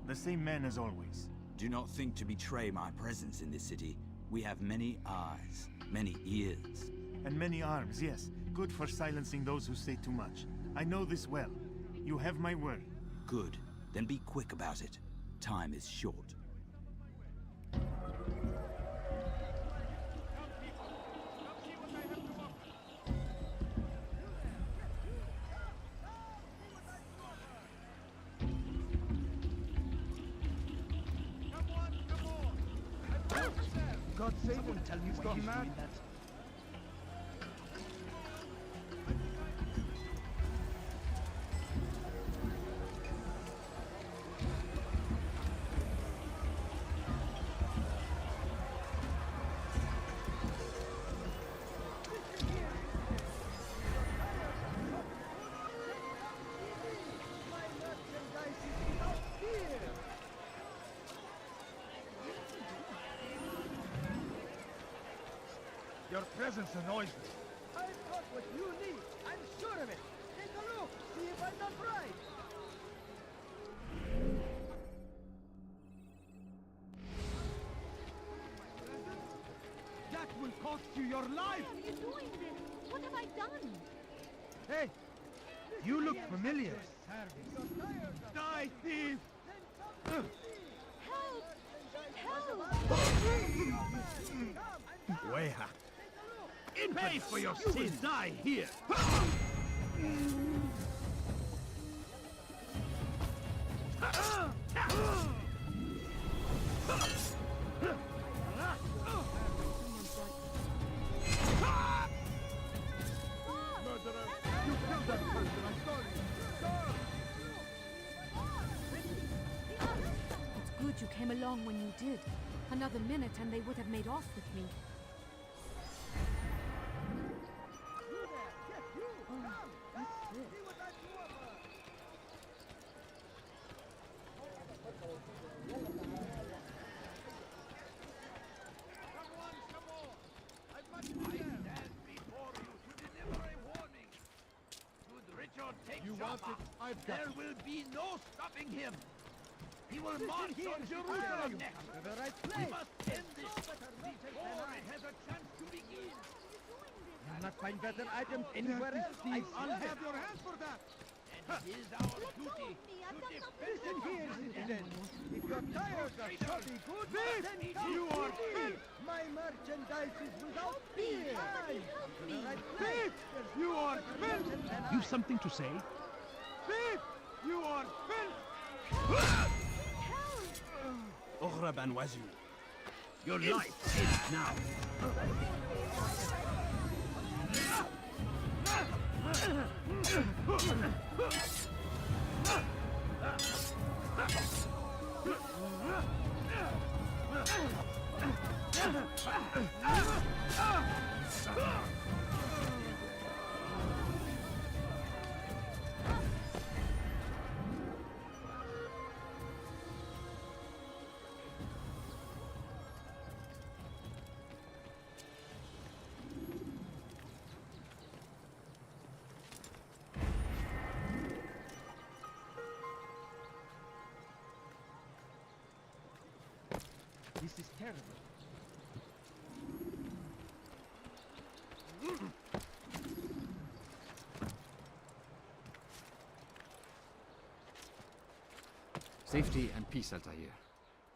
The same man as always. Do not think to betray my presence in this city. We have many eyes, many ears. And many arms, yes. Good for silencing those who say too much. I know this well. You have my word. Good. Then be quick about it. Time is short. God save him. Tell me what he's mad. Your presence annoys me. I've got what you need. I'm sure of it. Take a look. See if I'm not right. That will cost you your life! Why are you doing this? What have I done? Hey, you look familiar. Die, thief! Help! Help! Weha. Pay for your sins. Die here. Murderer! You killed that person, I that you came along when you did. Another minute and they would have made off with me. You want it? I've got There it. will be no stopping him. He will march on Jerusalem next. To the right We place. must end this before it has a chance to begin. You'll not find better items anywhere else. I I'll swear. have your hands for that. And it is our duty to defend Listen here, citizen. If you're tired of shoddy goods, then come You to are me. filth. My merchandise is without fear. To the right place. There's You no are better filth. merchant than You've I. something to say? Thief! You are filth! Oghrab and Wazir. Your life ends now. This is terrible. Safety and peace, Altaïr.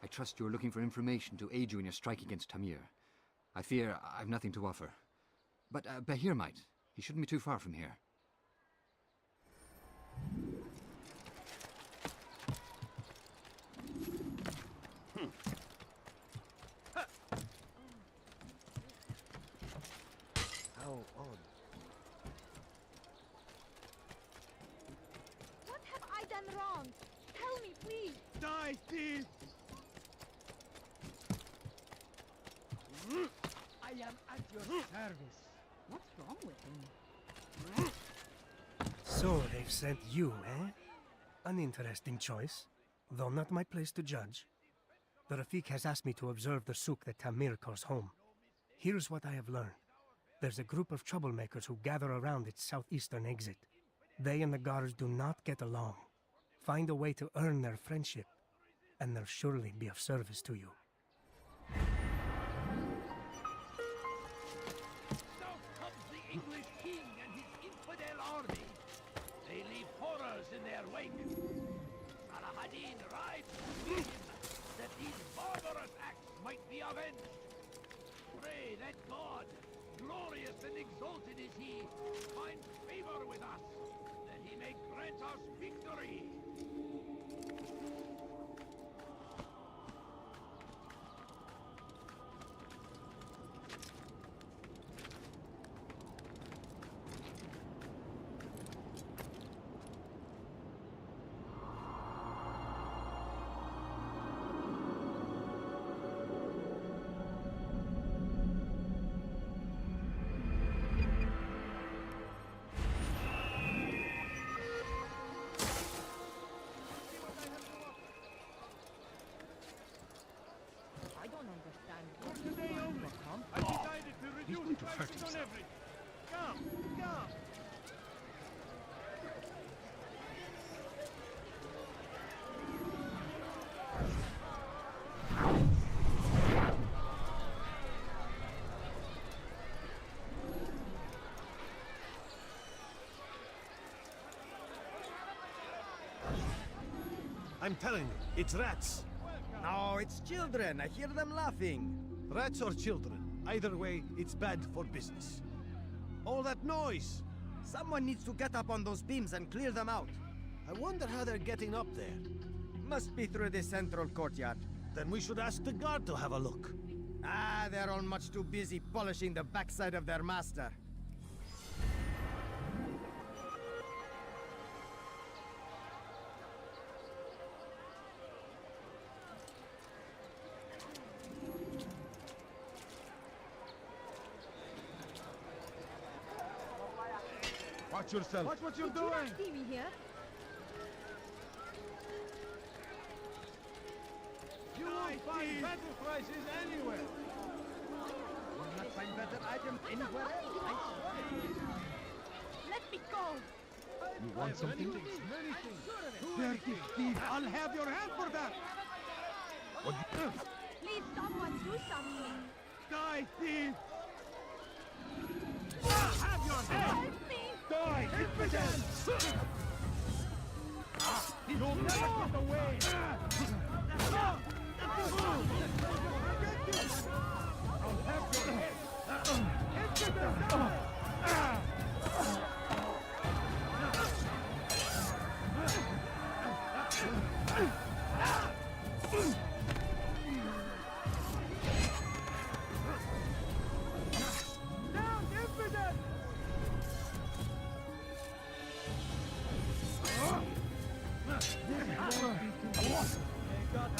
I trust you're looking for information to aid you in your strike against Tamir. I fear I've nothing to offer. But Bahir might. He shouldn't be too far from here. How odd. What have I done wrong? Tell me, please. Die, thief! I am at your service. What's wrong with him? So they've sent you, eh? An interesting choice, though not my place to judge. The Rafik has asked me to observe the souk that Tamir calls home. Here's what I have learned. There's a group of troublemakers who gather around its southeastern exit. They and the guards do not get along. Find a way to earn their friendship, and they'll surely be of service to you. South comes the English king and his infidel army. They leave horrors in their wake. Saladin rides to meet him, that these barbarous acts might be avenged. Pray that God, glorious and exalted is he, finds favor with us, that he may grant us victory. I don't understand. For today only, I decided to reduce prices on everything. Come, come! I'm telling you, it's rats. No, it's children. I hear them laughing. Rats or children. Either way, it's bad for business. All that noise! Someone needs to get up on those beams and clear them out. I wonder how they're getting up there. Must be through the central courtyard. Then we should ask the guard to have a look. Ah, they're all much too busy polishing the backside of their master. Watch yourself. Watch what you're Did you doing! not see me here? You won't find better prices anywhere. You'll not find better items anywhere else. I swear. Let me go! You want something? Many things. Dirty thief! I'll have your hand for that! What do you... Please, someone do something! Die, thief! Have your head! Help me! Die, impudent! You'll never get away! I'll have your head! Impudent! Down, impudent!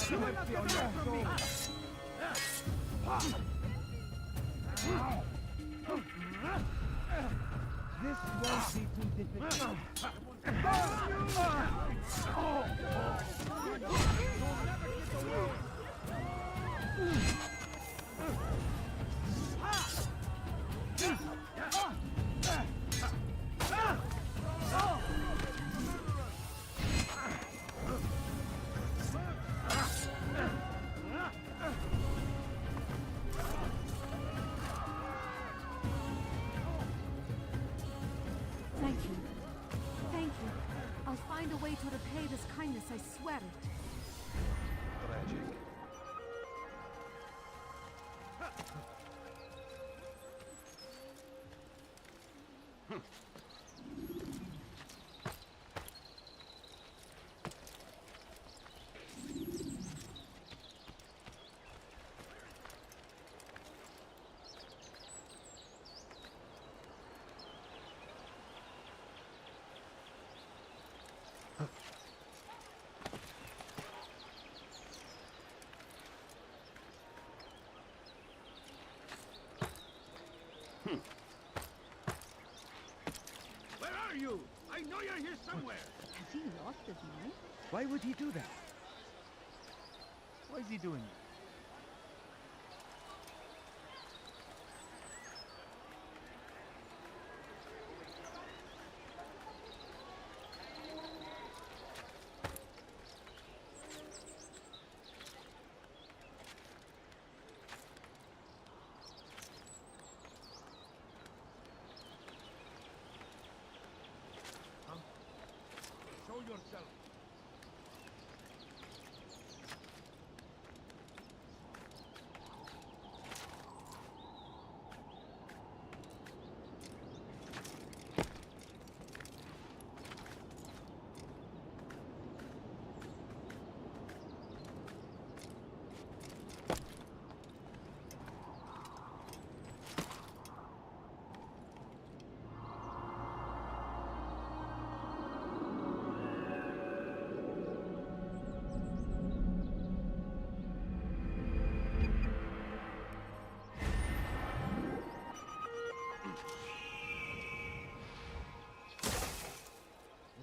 You will not get away from me! This won't be too difficult. You'll never get away! Thank you. Thank you. I'll find a way to repay this kindness, I swear it. Tragic. Where are you? I know you're here somewhere! Has he lost his mind? Why would he do that? Why is he doing that? Show yourself.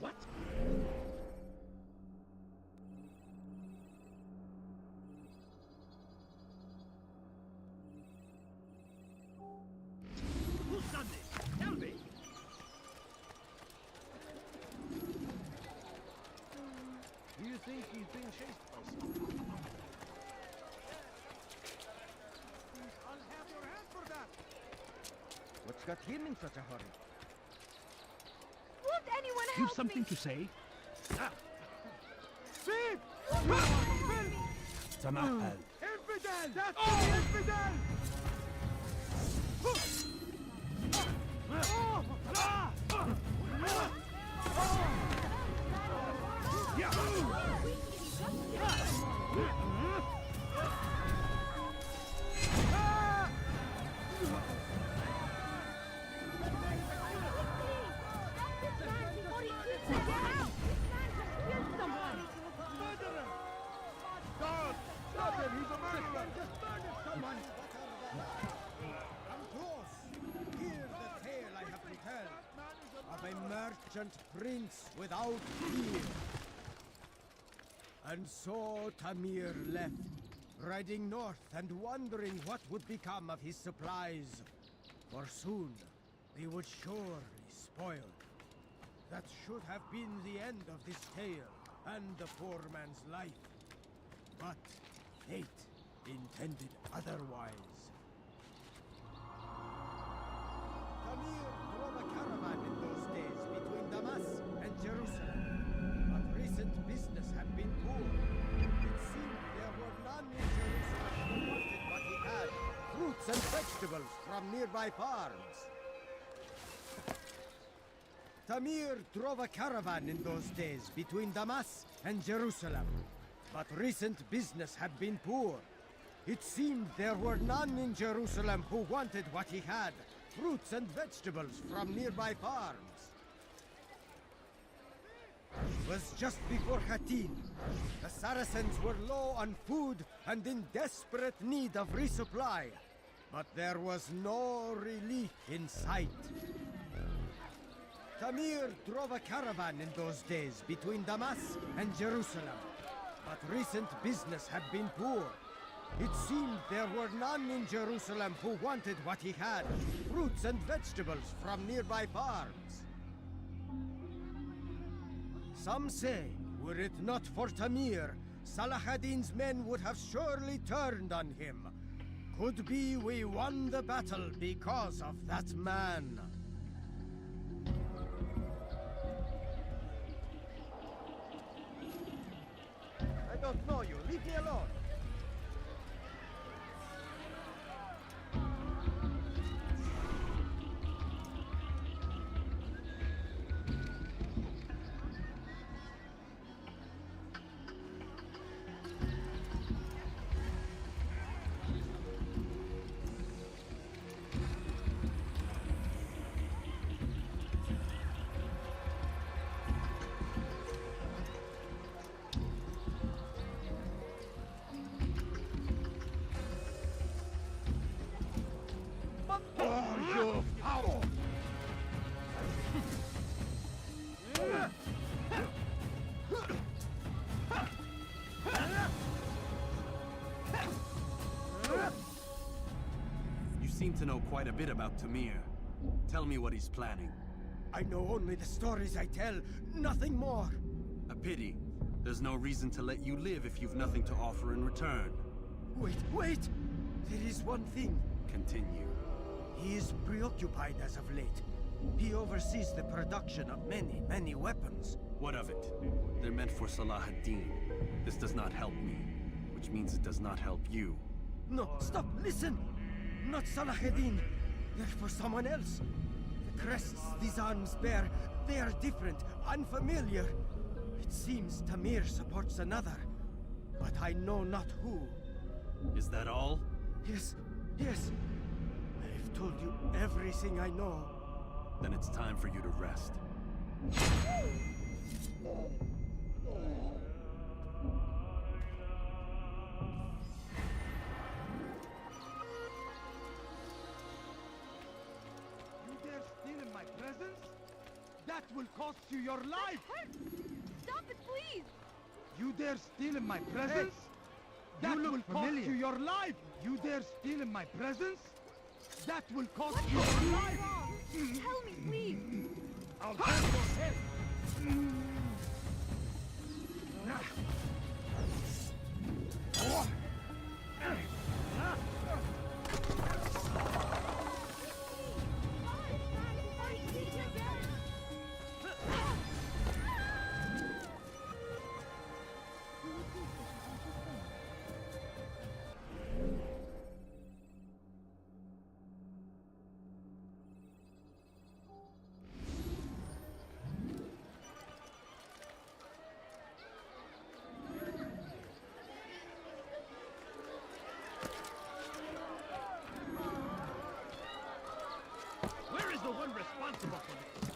What? Who's done this? Tell me! Do you think he's being chased by someone? I'll have your hand for that! What's got him in such a hurry? Won't anyone help You've something me? to say? Thief! Samahal. Infidel! That's the infidel! a merchant prince without fear. And so Tamir left, riding north and wondering what would become of his supplies. For soon, they would surely spoil. That should have been the end of this tale and the poor man's life. But fate intended otherwise. Tamir drove a caravan in those days between Damas and Jerusalem. But recent business had been poor. It seemed there were none in Jerusalem who wanted what he had, fruits and vegetables from nearby farms. Tamir drove a caravan in those days between Damas and Jerusalem. But recent business had been poor. It seemed there were none in Jerusalem who wanted what he had, fruits and vegetables from nearby farms. It was just before Hattin. The Saracens were low on food and in desperate need of resupply. But there was no relief in sight. Tamir drove a caravan in those days between Damas and Jerusalem. But recent business had been poor. It seemed there were none in Jerusalem who wanted what he had, fruits and vegetables from nearby farms. Some say, were it not for Tamir, Salah ad-Din's men would have surely turned on him. Could be we won the battle because of that man. I don't know you. Leave me alone. You seem to know quite a bit about Tamir. Tell me what he's planning. I know only the stories I tell, nothing more. A pity. There's no reason to let you live if you've nothing to offer in return. Wait! There is one thing. Continue. He is preoccupied as of late. He oversees the production of many weapons. What of it? They're meant for Salah ad-Din. This does not help me, which means it does not help you. No, stop, listen! Not Salah ad-Din. They're for someone else. The crests these arms bear, they are different, unfamiliar. It seems Tamir supports another, but I know not who. Is that all? Yes. I've told you everything I know. Then it's time for you to rest. You dare steal in my presence? That will cost you your life! Stop it, please! You dare steal in my presence? That will cost you your life! You dare steal in my presence? That will cost you your life! Tell me, please! I'll have your head! Where is the one responsible for this?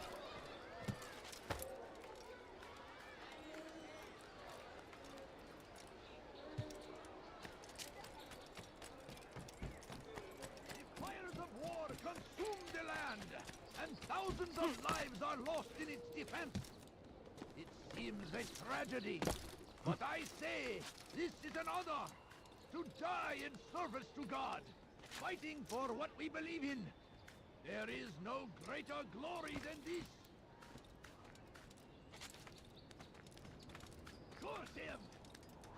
The fires of war consume the land, and thousands of lives are lost in its defense. It seems a tragedy, but I say this is an honor to die in service to God, fighting for what we believe in. There is no greater glory than this. Curse him!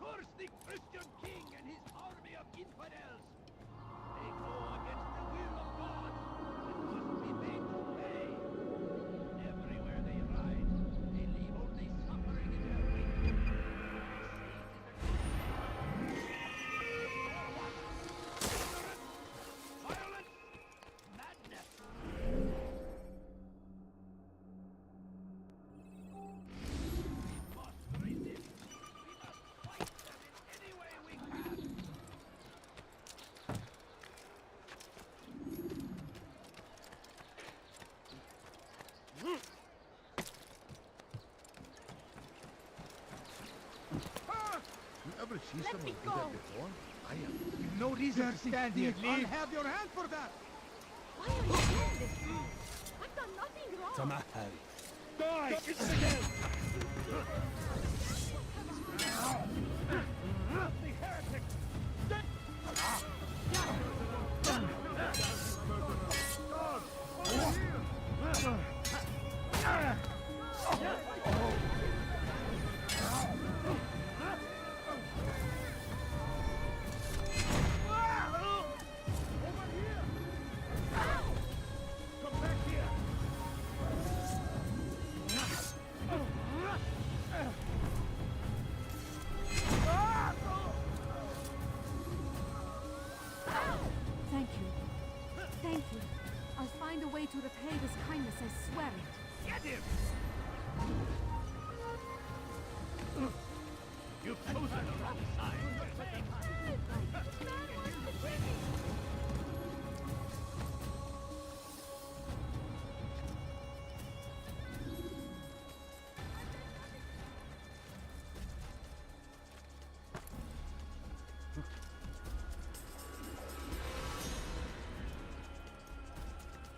Curse the Christian king and his army of infidels! They go against the will of God and must be made to pay. Everywhere they ride, they leave only suffering in their wake. Ignorance, violence, madness. We must resist. We must fight them in any way we can. You ever see Let someone me do go. that before? I have. You've no reason to stand here. I'll have your hand for that. Why are you doing this? I've done nothing wrong. Tamahal. Die! It's again! The heretic! Come back here! Thank you. Thank you. I'll find a way to repay this kindness, I swear it. Get him! You've chosen the wrong side.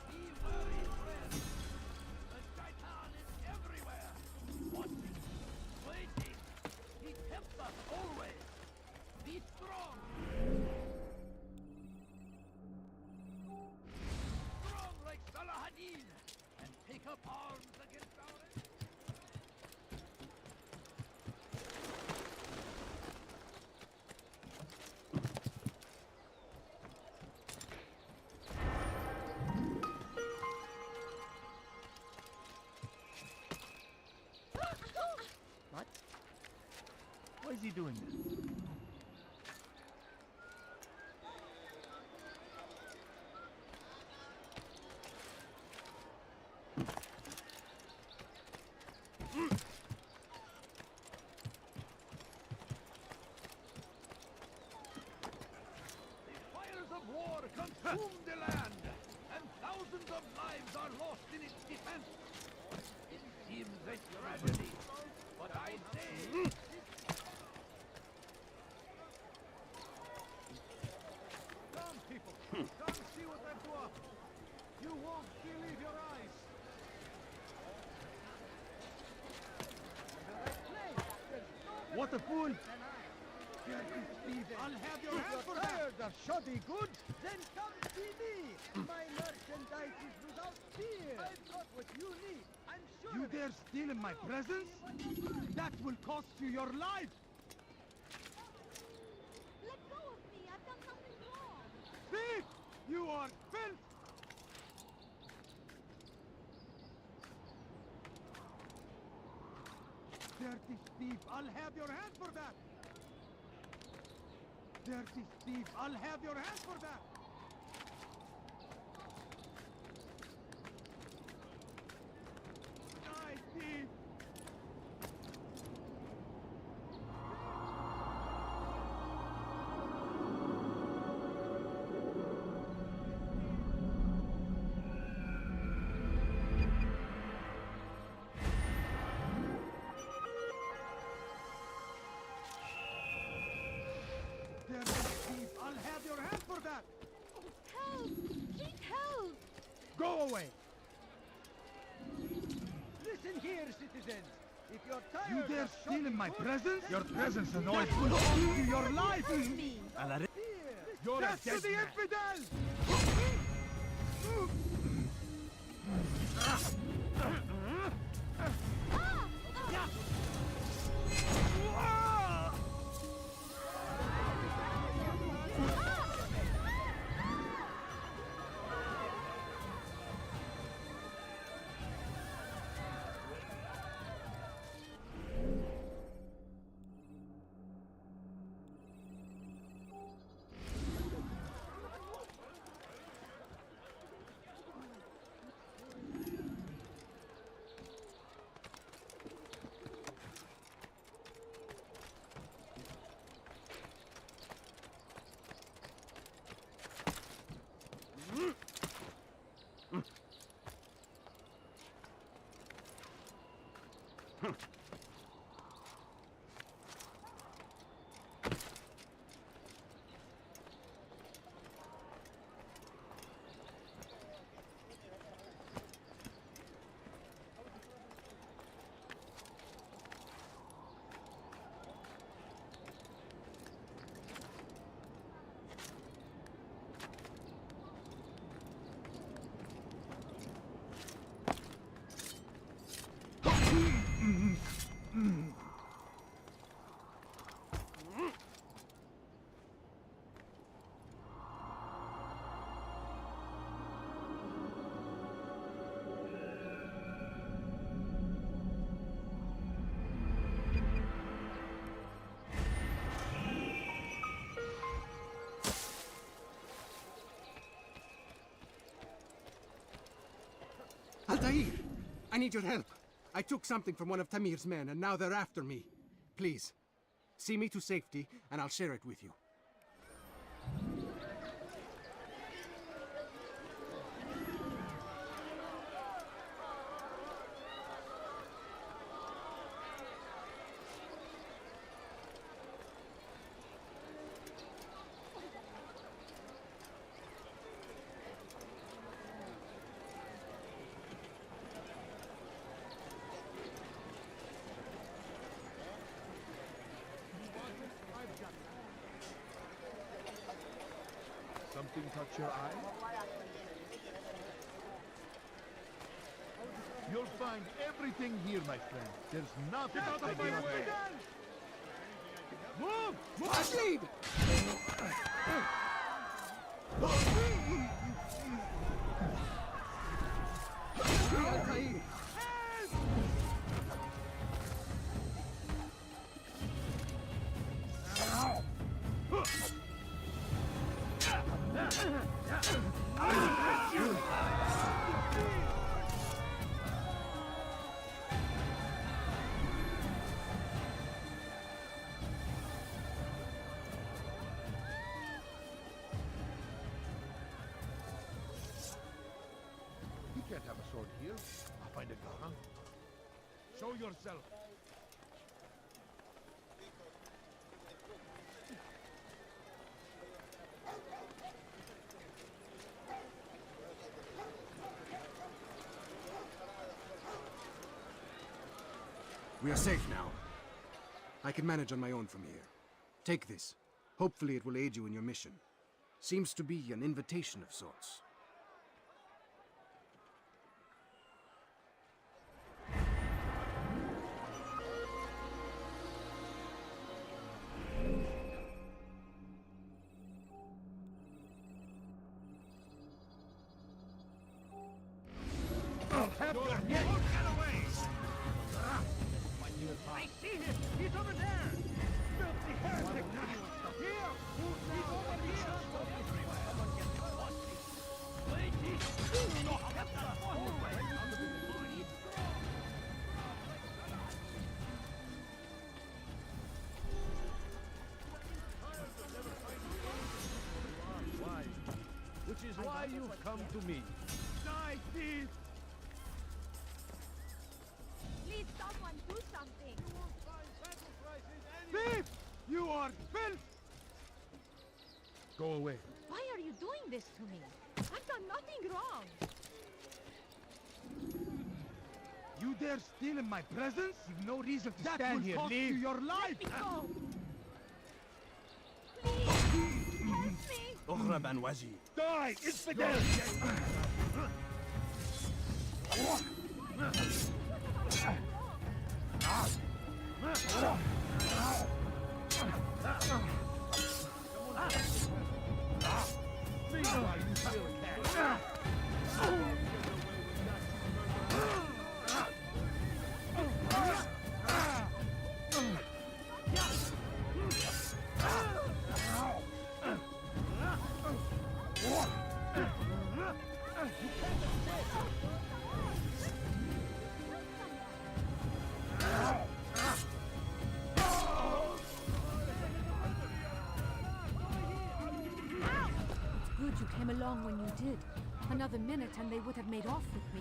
Be wary, friend. The shaitan is everywhere. Watching, waiting. He tempts us always. Be strong. Strong like Salahadin. And take up arms against our enemies. What? Why is he doing this? The fires of war consume the land, and thousands of lives are lost in its defense. It seems a tragedy, but I say... Come, people! Come see what I've to offer! You won't believe your eyes! What a fool! I'll have your hand for that! Tired of shoddy goods? Then come see me! My merchandise is without fear! I've got what you need, I'm sure You of it. dare steal in my presence? That will cost you your life! Let go of me. I've done nothing wrong. Thief! You are filth! Dirty thief, I'll have your hand for that! Dirty thief, I'll have your hand for that! Die, thief! Dirty thief, I'll have your hand for that! Help! Please help! Go away! Listen here, citizens. If you're tired You dare of steal in my shopping presence? goods, Your then presence come annoys here. me. Belongs to your life! Me. You're a Death to dead the man. infidel! Altaïr! I need your help. I took something from one of Tamir's men, and now they're after me. Please, see me to safety, and I'll share it with you. Something touch your eye? You'll find everything here, my friend. There's nothing Get out I of do my not way! know. Move! Move! Ashley! Altaïr! You can't have a sword here. I'll find a gun. Show yourself. We are safe now. I can manage on my own from here. Take this. Hopefully it will aid you in your mission. Seems to be an invitation of sorts. I see him! He's over there! Filthy heretic! Here! He's over here! Which is why you've come to me. Die, thief! Please, someone do something. Thief! You are filth! Go away. Why are you doing this to me? I've done nothing wrong. You dare steal in my presence? You've no reason to stand here. Cost you your life! Let me go! Please! Help me! أخرى بنواجي. Die! Infidel! Meanwhile, you still can. Good you came along when you did. Another minute and they would have made off with me.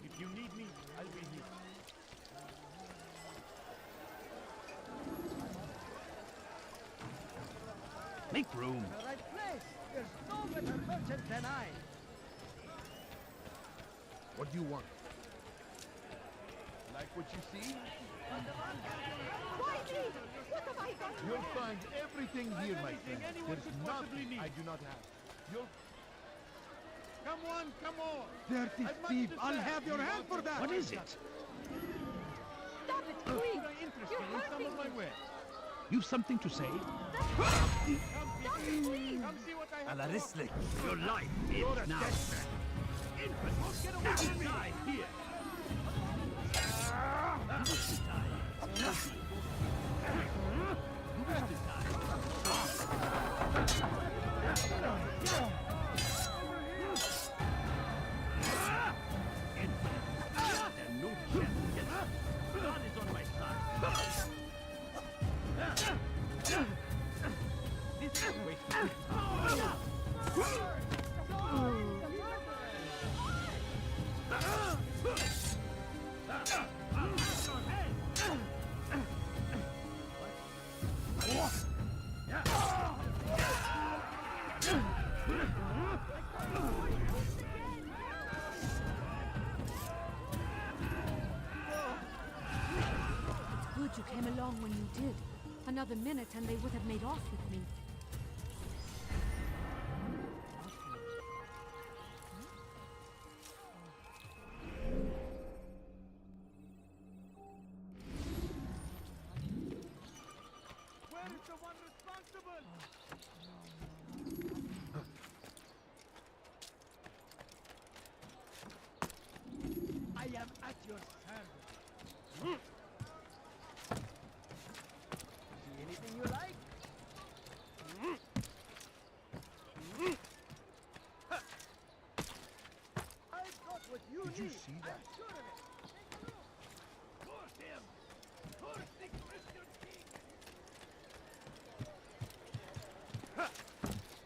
If you need me, I'll be here. Make room. The right place. There's no better merchant than I. What do you want? Like what you see? Why me? What have I done? You'll find everything here, my friend. anyone There's could possibly nothing need. I do not have. You'll... Come on, come on! Dirty I'd much thief! to I'll say. have your hand for that! What is it? Stop it, quick! Interesting You're in some hurting of my me! wares. You've something to say? Stop it, please! Come see what I have. على رسلك. Your life is now. Infant, won't get away from me! Die here. God is on my side. This is a waste of time. Good you came along when you did. Another minute and they would have made off with me. Where is the one responsible? I am at your service. See anything you like? I've got what you need. Did you see that? I'm sure of it. Force him! Force the Christian king!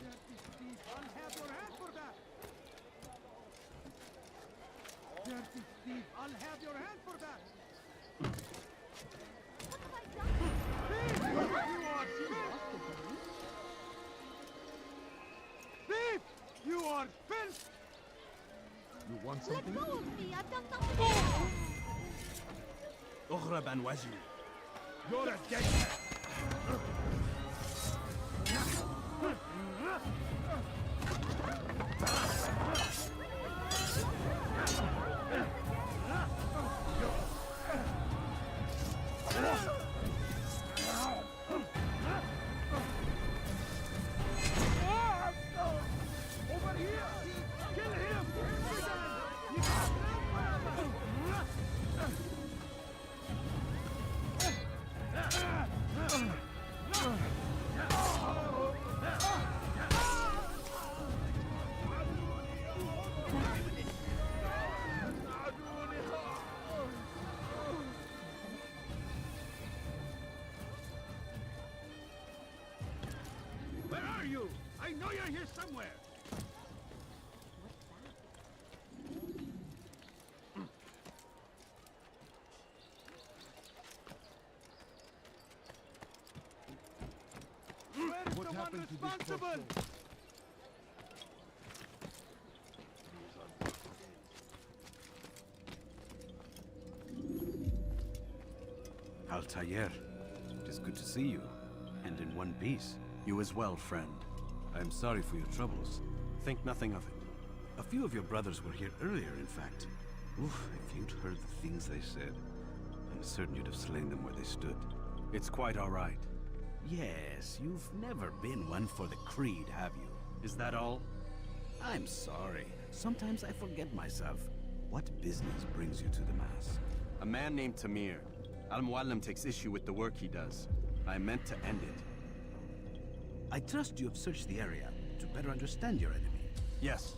Dirty thief! I'll have your hand for that! Dirty thief! I'll have your hand for that! What have I done? You are thief! You are filth! You want Let something? go of me! I've done nothing wrong! أخرى بنواجي. You're a dead man! Over here! Kill him! Where are you? I know you're here somewhere. happened to this poor soul? Altaïr, it is good to see you, and in one piece. You as well, friend. I am sorry for your troubles. Think nothing of it. A few of your brothers were here earlier, in fact. Oof, if you'd heard the things they said, I'm certain you'd have slain them where they stood. It's quite all right. Yes, you've never been one for the creed, have you? Is that all? I'm sorry. Sometimes I forget myself. What business brings you to the Mass? A man named Tamir. Al-Muallim takes issue with the work he does. I meant to end it. I trust you have searched the area to better understand your enemy. Yes.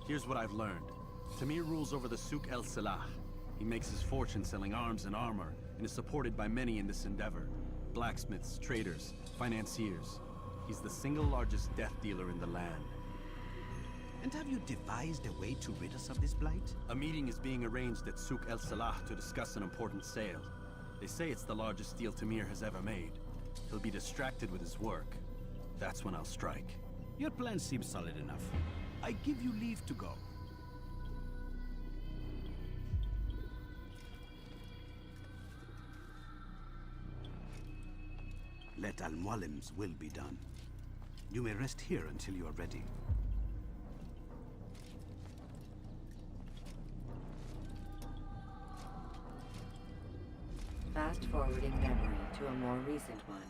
Here's what I've learned. Tamir rules over the Souk el-Salah. He makes his fortune selling arms and armor, and is supported by many in this endeavor. Blacksmiths, traders, financiers. He's the single largest death dealer in the land. And have you devised a way to rid us of this blight? A meeting is being arranged at Souk el-Salah to discuss an important sale. They say it's the largest deal Tamir has ever made. He'll be distracted with his work. That's when I'll strike. Your plan seems solid enough. I give you leave to go. Let Al-Muallim's will be done. You may rest here until you are ready. Fast-forwarding memory to a more recent one.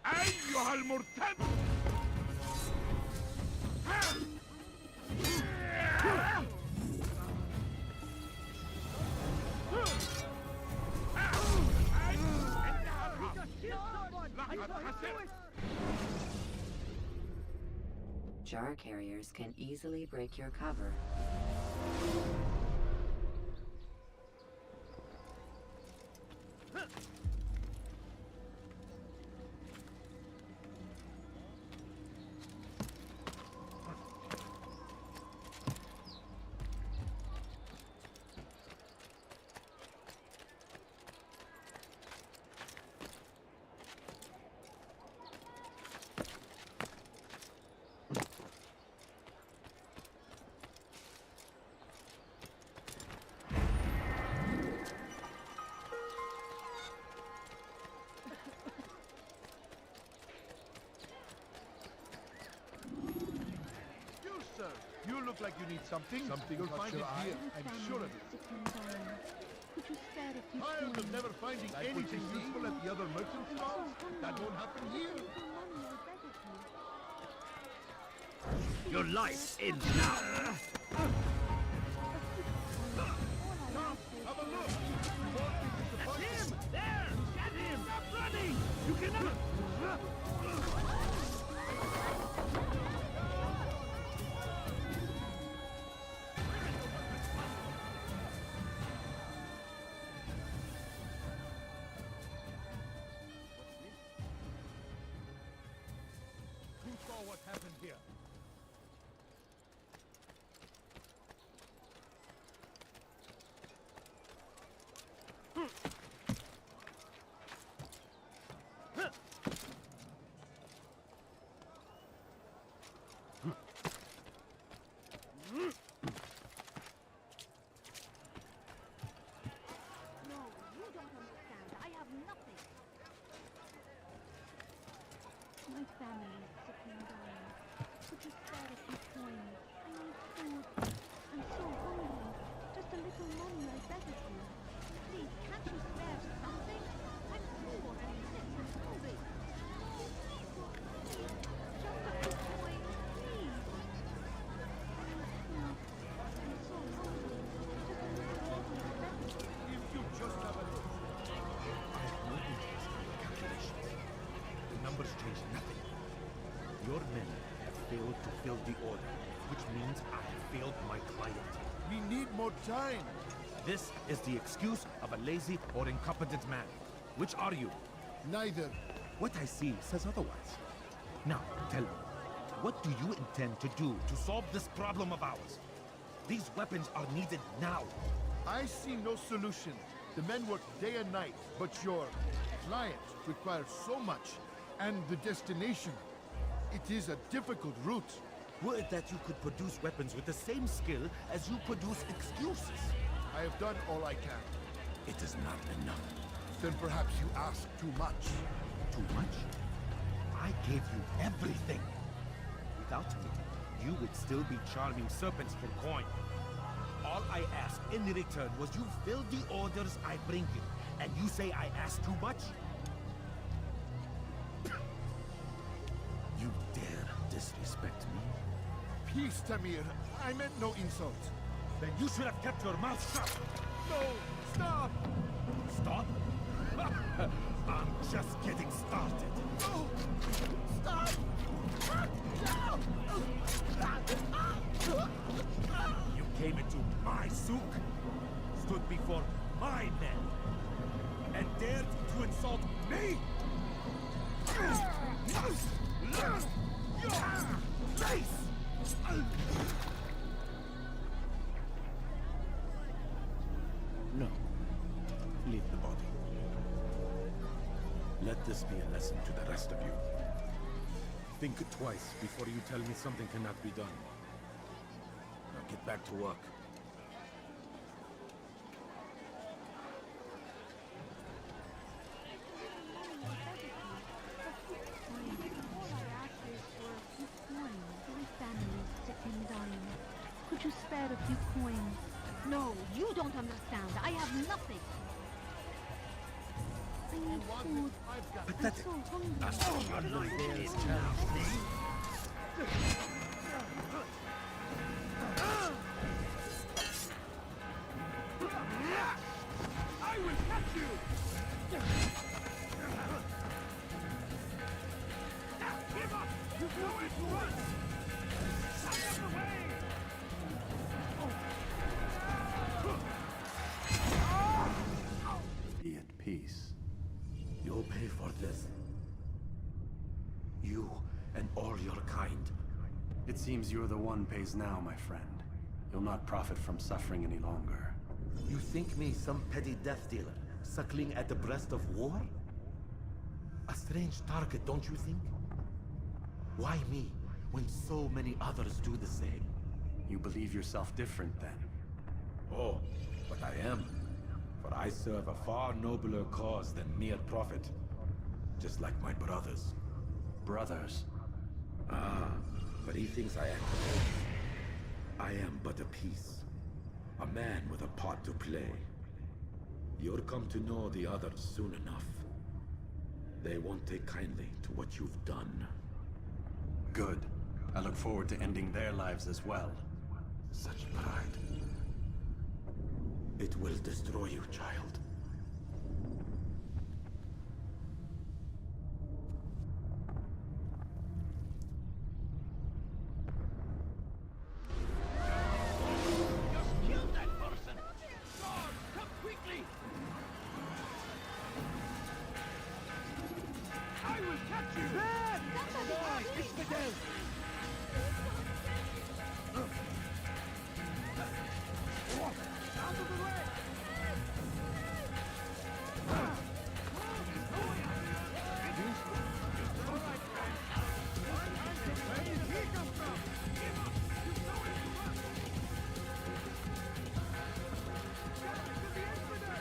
أيها المرتد! Jar carriers can easily break your cover. You look like you need something. You'll find it here. I'm sure of it. Could you spare a few Tired of never finding anything useful at the other merchant stalls? That won't happen here. Your life ends now. Have a look. That's him! There! Get him! Stop running! You cannot... Who saw what happened here? failed to fill the order, which means I have failed my client. We need more time. This is the excuse of a lazy or incompetent man. Which are you? Neither. What I see says otherwise. Now, tell me, what do you intend to do to solve this problem of ours? These weapons are needed now. I see no solution. The men work day and night, but your client requires so much, and the destination. It is a difficult route. Would that you could produce weapons with the same skill as you produce excuses. I have done all I can. It is not enough. Then perhaps you ask too much. Too much? I gave you everything. Without me, you would still be charming serpents for coin. All I asked in return was you fill the orders I bring you. And you say I asked too much? You dare disrespect me? Peace, Tamir. I meant no insult. Then you should have kept your mouth shut. No! Stop! Stop? I'm just getting started. No! Stop! You came into my souk, stood before my men, and dared to insult me? Face! No. Leave the body. Let this be a lesson to the rest of you. Think twice before you tell me something cannot be done. Now get back to work. Could you spare a few coins? No, you don't understand. I have nothing. I need food. Pathetic. I'm so hungry. That's all your nightmares, child. I will catch you! Give up! You know it once! Out of the way! Be at peace. You'll pay for this. You and all your kind. It seems you're the one pays now, my friend. You'll not profit from suffering any longer. You think me some petty death dealer, suckling at the breast of war? A strange target, don't you think? Why me, when so many others do the same? You believe yourself different, then? Oh, but I am. For I serve a far nobler cause than mere profit. Just like my brothers. Brothers? Ah, but he thinks I am. I am but a piece. A man with a part to play. You'll come to know the others soon enough. They won't take kindly to what you've done. Good. I look forward to ending their lives as well. Such pride. It will destroy you, child. Just kill that person! Guard, come quickly! I will catch you! Die, infidel! Out of the way! Where did he come from? Give up! You know it once! Damage to the infidel!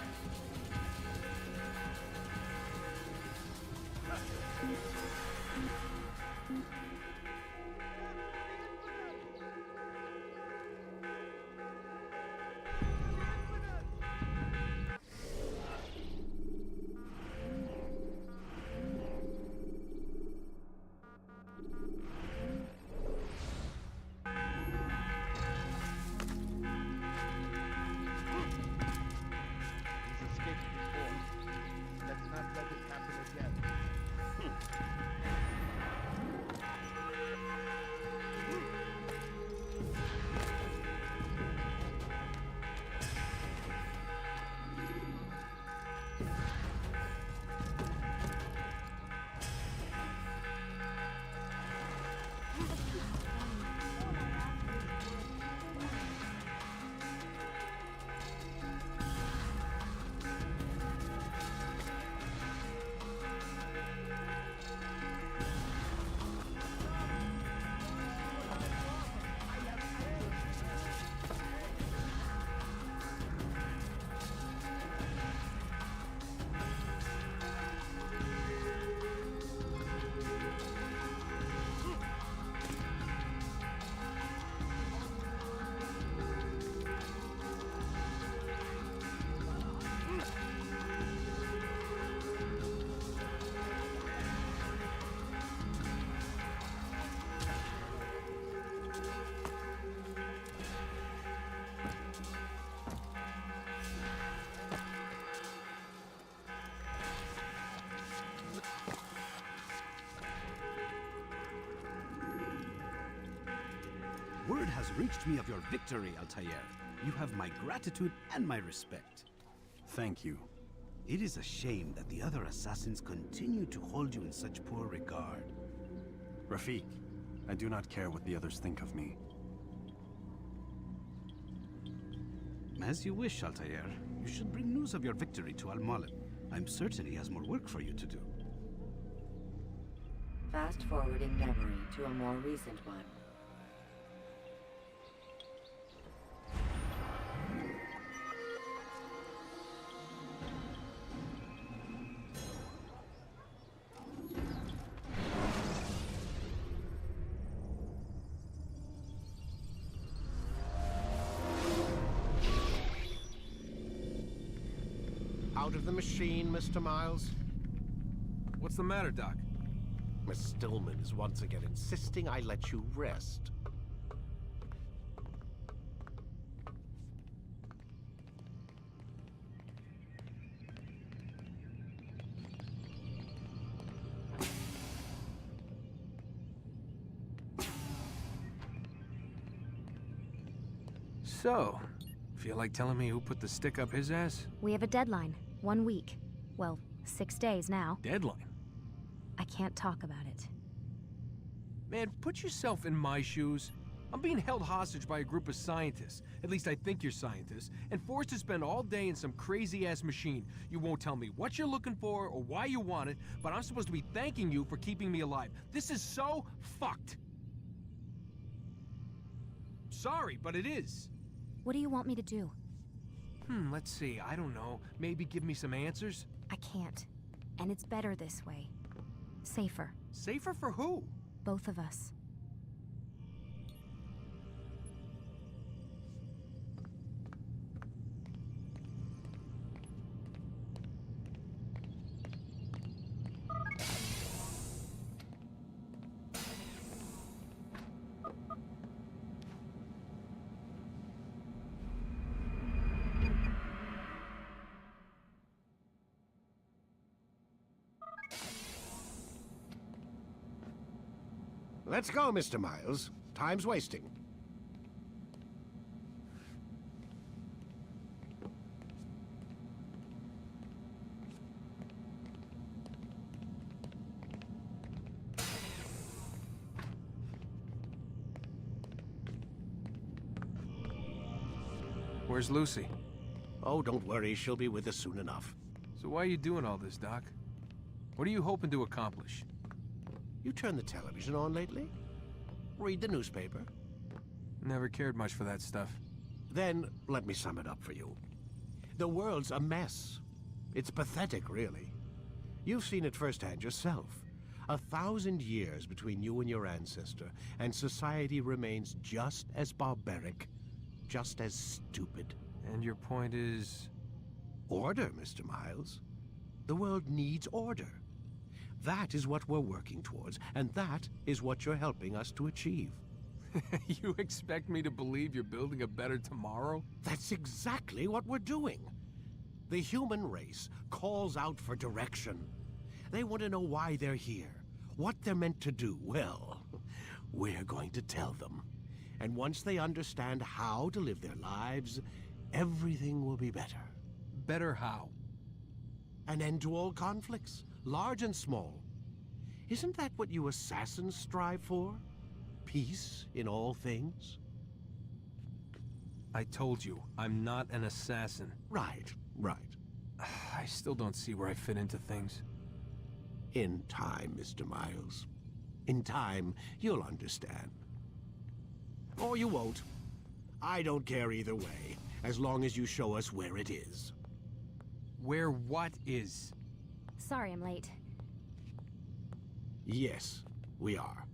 Word has reached me of your victory, Altaïr. You have my gratitude and my respect. Thank you. It is a shame that the other assassins continue to hold you in such poor regard. Rafik, I do not care what the others think of me. As you wish, Altaïr. You should bring news of your victory to Al-Malin. I'm certain he has more work for you to do. Fast-forwarding memory to a more recent one. Out of the machine, Mr. Miles? What's the matter, Doc? Miss Stillman is once again insisting I let you rest. So, feel like telling me who put the stick up his ass? We have a deadline. 1 week. Well, 6 days now. Deadline? I can't talk about it. Man, put yourself in my shoes. I'm being held hostage by a group of scientists. At least I think you're scientists. And forced to spend all day in some crazy-ass machine. You won't tell me what you're looking for or why you want it, but I'm supposed to be thanking you for keeping me alive. This is so fucked. Sorry, but it is. What do you want me to do? Let's see. I don't know. Maybe give me some answers? I can't. And it's better this way. Safer. Safer for who? Both of us. Let's go, Mr. Miles. Time's wasting. Where's Lucy? Oh, don't worry. She'll be with us soon enough. So why are you doing all this, Doc? What are you hoping to accomplish? You turned the television on lately? Read the newspaper? Never cared much for that stuff. Then, let me sum it up for you. The world's a mess. It's pathetic, really. You've seen it firsthand yourself. 1,000 years between you and your ancestor, and society remains just as barbaric, just as stupid. And your point is? Order, Mr. Miles. The world needs order. That is what we're working towards, and that is what you're helping us to achieve. You expect me to believe you're building a better tomorrow? That's exactly what we're doing. The human race calls out for direction. They want to know why they're here, what they're meant to do. Well, we're going to tell them. And once they understand how to live their lives, everything will be better. Better how? An end to all conflicts, large and small. Isn't that what you assassins strive for? Peace in all things? I told you, I'm not an assassin. Right, right. I still don't see where I fit into things. In time, Mr. Miles. In time, you'll understand. Or you won't. I don't care either way, as long as you show us where it is. Where what is? Sorry I'm late. Yes, we are.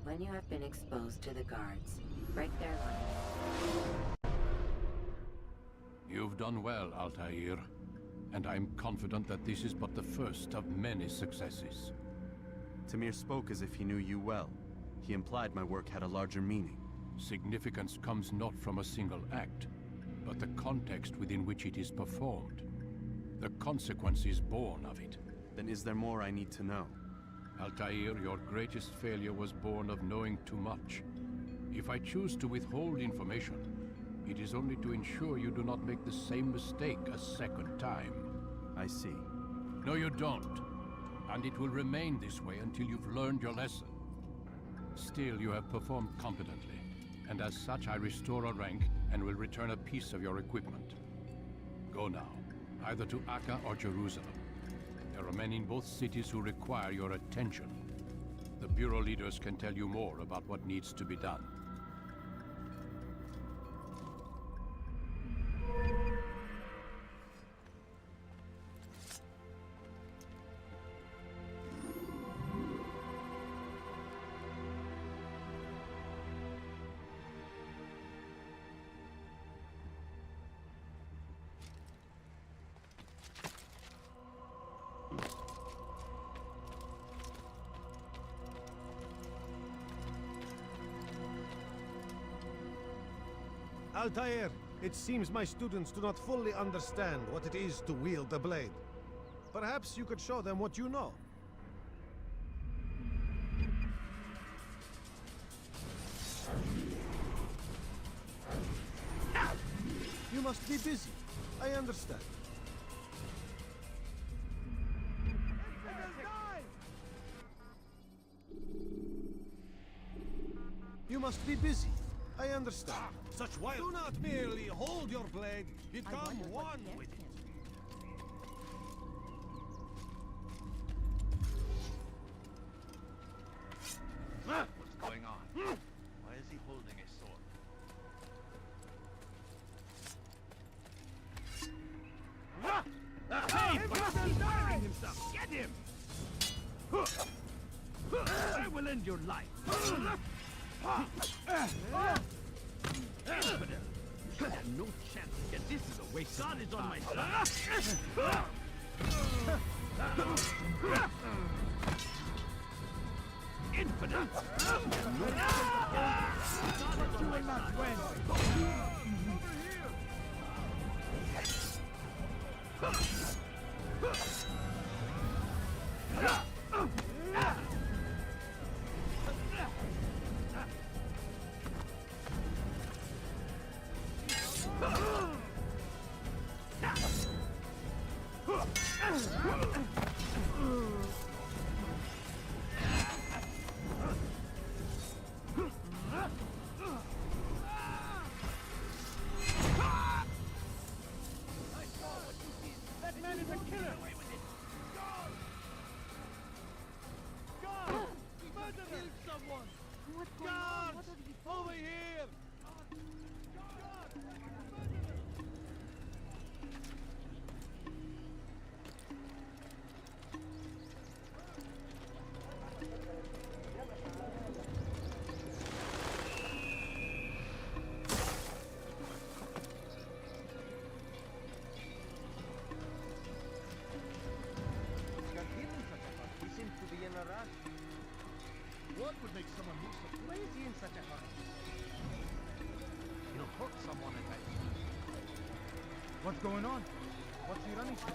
When you have been exposed to the guards, break their line. You've done well, Altaïr, and I'm confident that this is but the first of many successes. Tamir spoke as if he knew you well. He implied my work had a larger meaning. Significance comes not from a single act, but the context within which it is performed. The consequences born of it. Then is there more I need to know? Altaïr, your greatest failure was born of knowing too much. If I choose to withhold information, it is only to ensure you do not make the same mistake a second time. I see. No, you don't. And it will remain this way until you've learned your lesson. Still, you have performed competently, and as such I restore a rank and will return a piece of your equipment. Go now, either to Akka or Jerusalem. There are men in both cities who require your attention. The Bureau leaders can tell you more about what needs to be done. Altaïr, it seems my students do not fully understand what it is to wield the blade. Perhaps you could show them what you know. You must be busy. I understand. You must be busy. I understand. Such wild. Do not merely hold your blade. Become one with it. What's going on? Why is he holding a sword? Hey, he's firing himself! Get him! I will end your life! Infidel! You should have no chance to get this is a waste. God is on my side! Infidel! You will not win! What would make someone move so Why is he in such a hurry? He'll hurt someone at that. What's going on? What's he running from?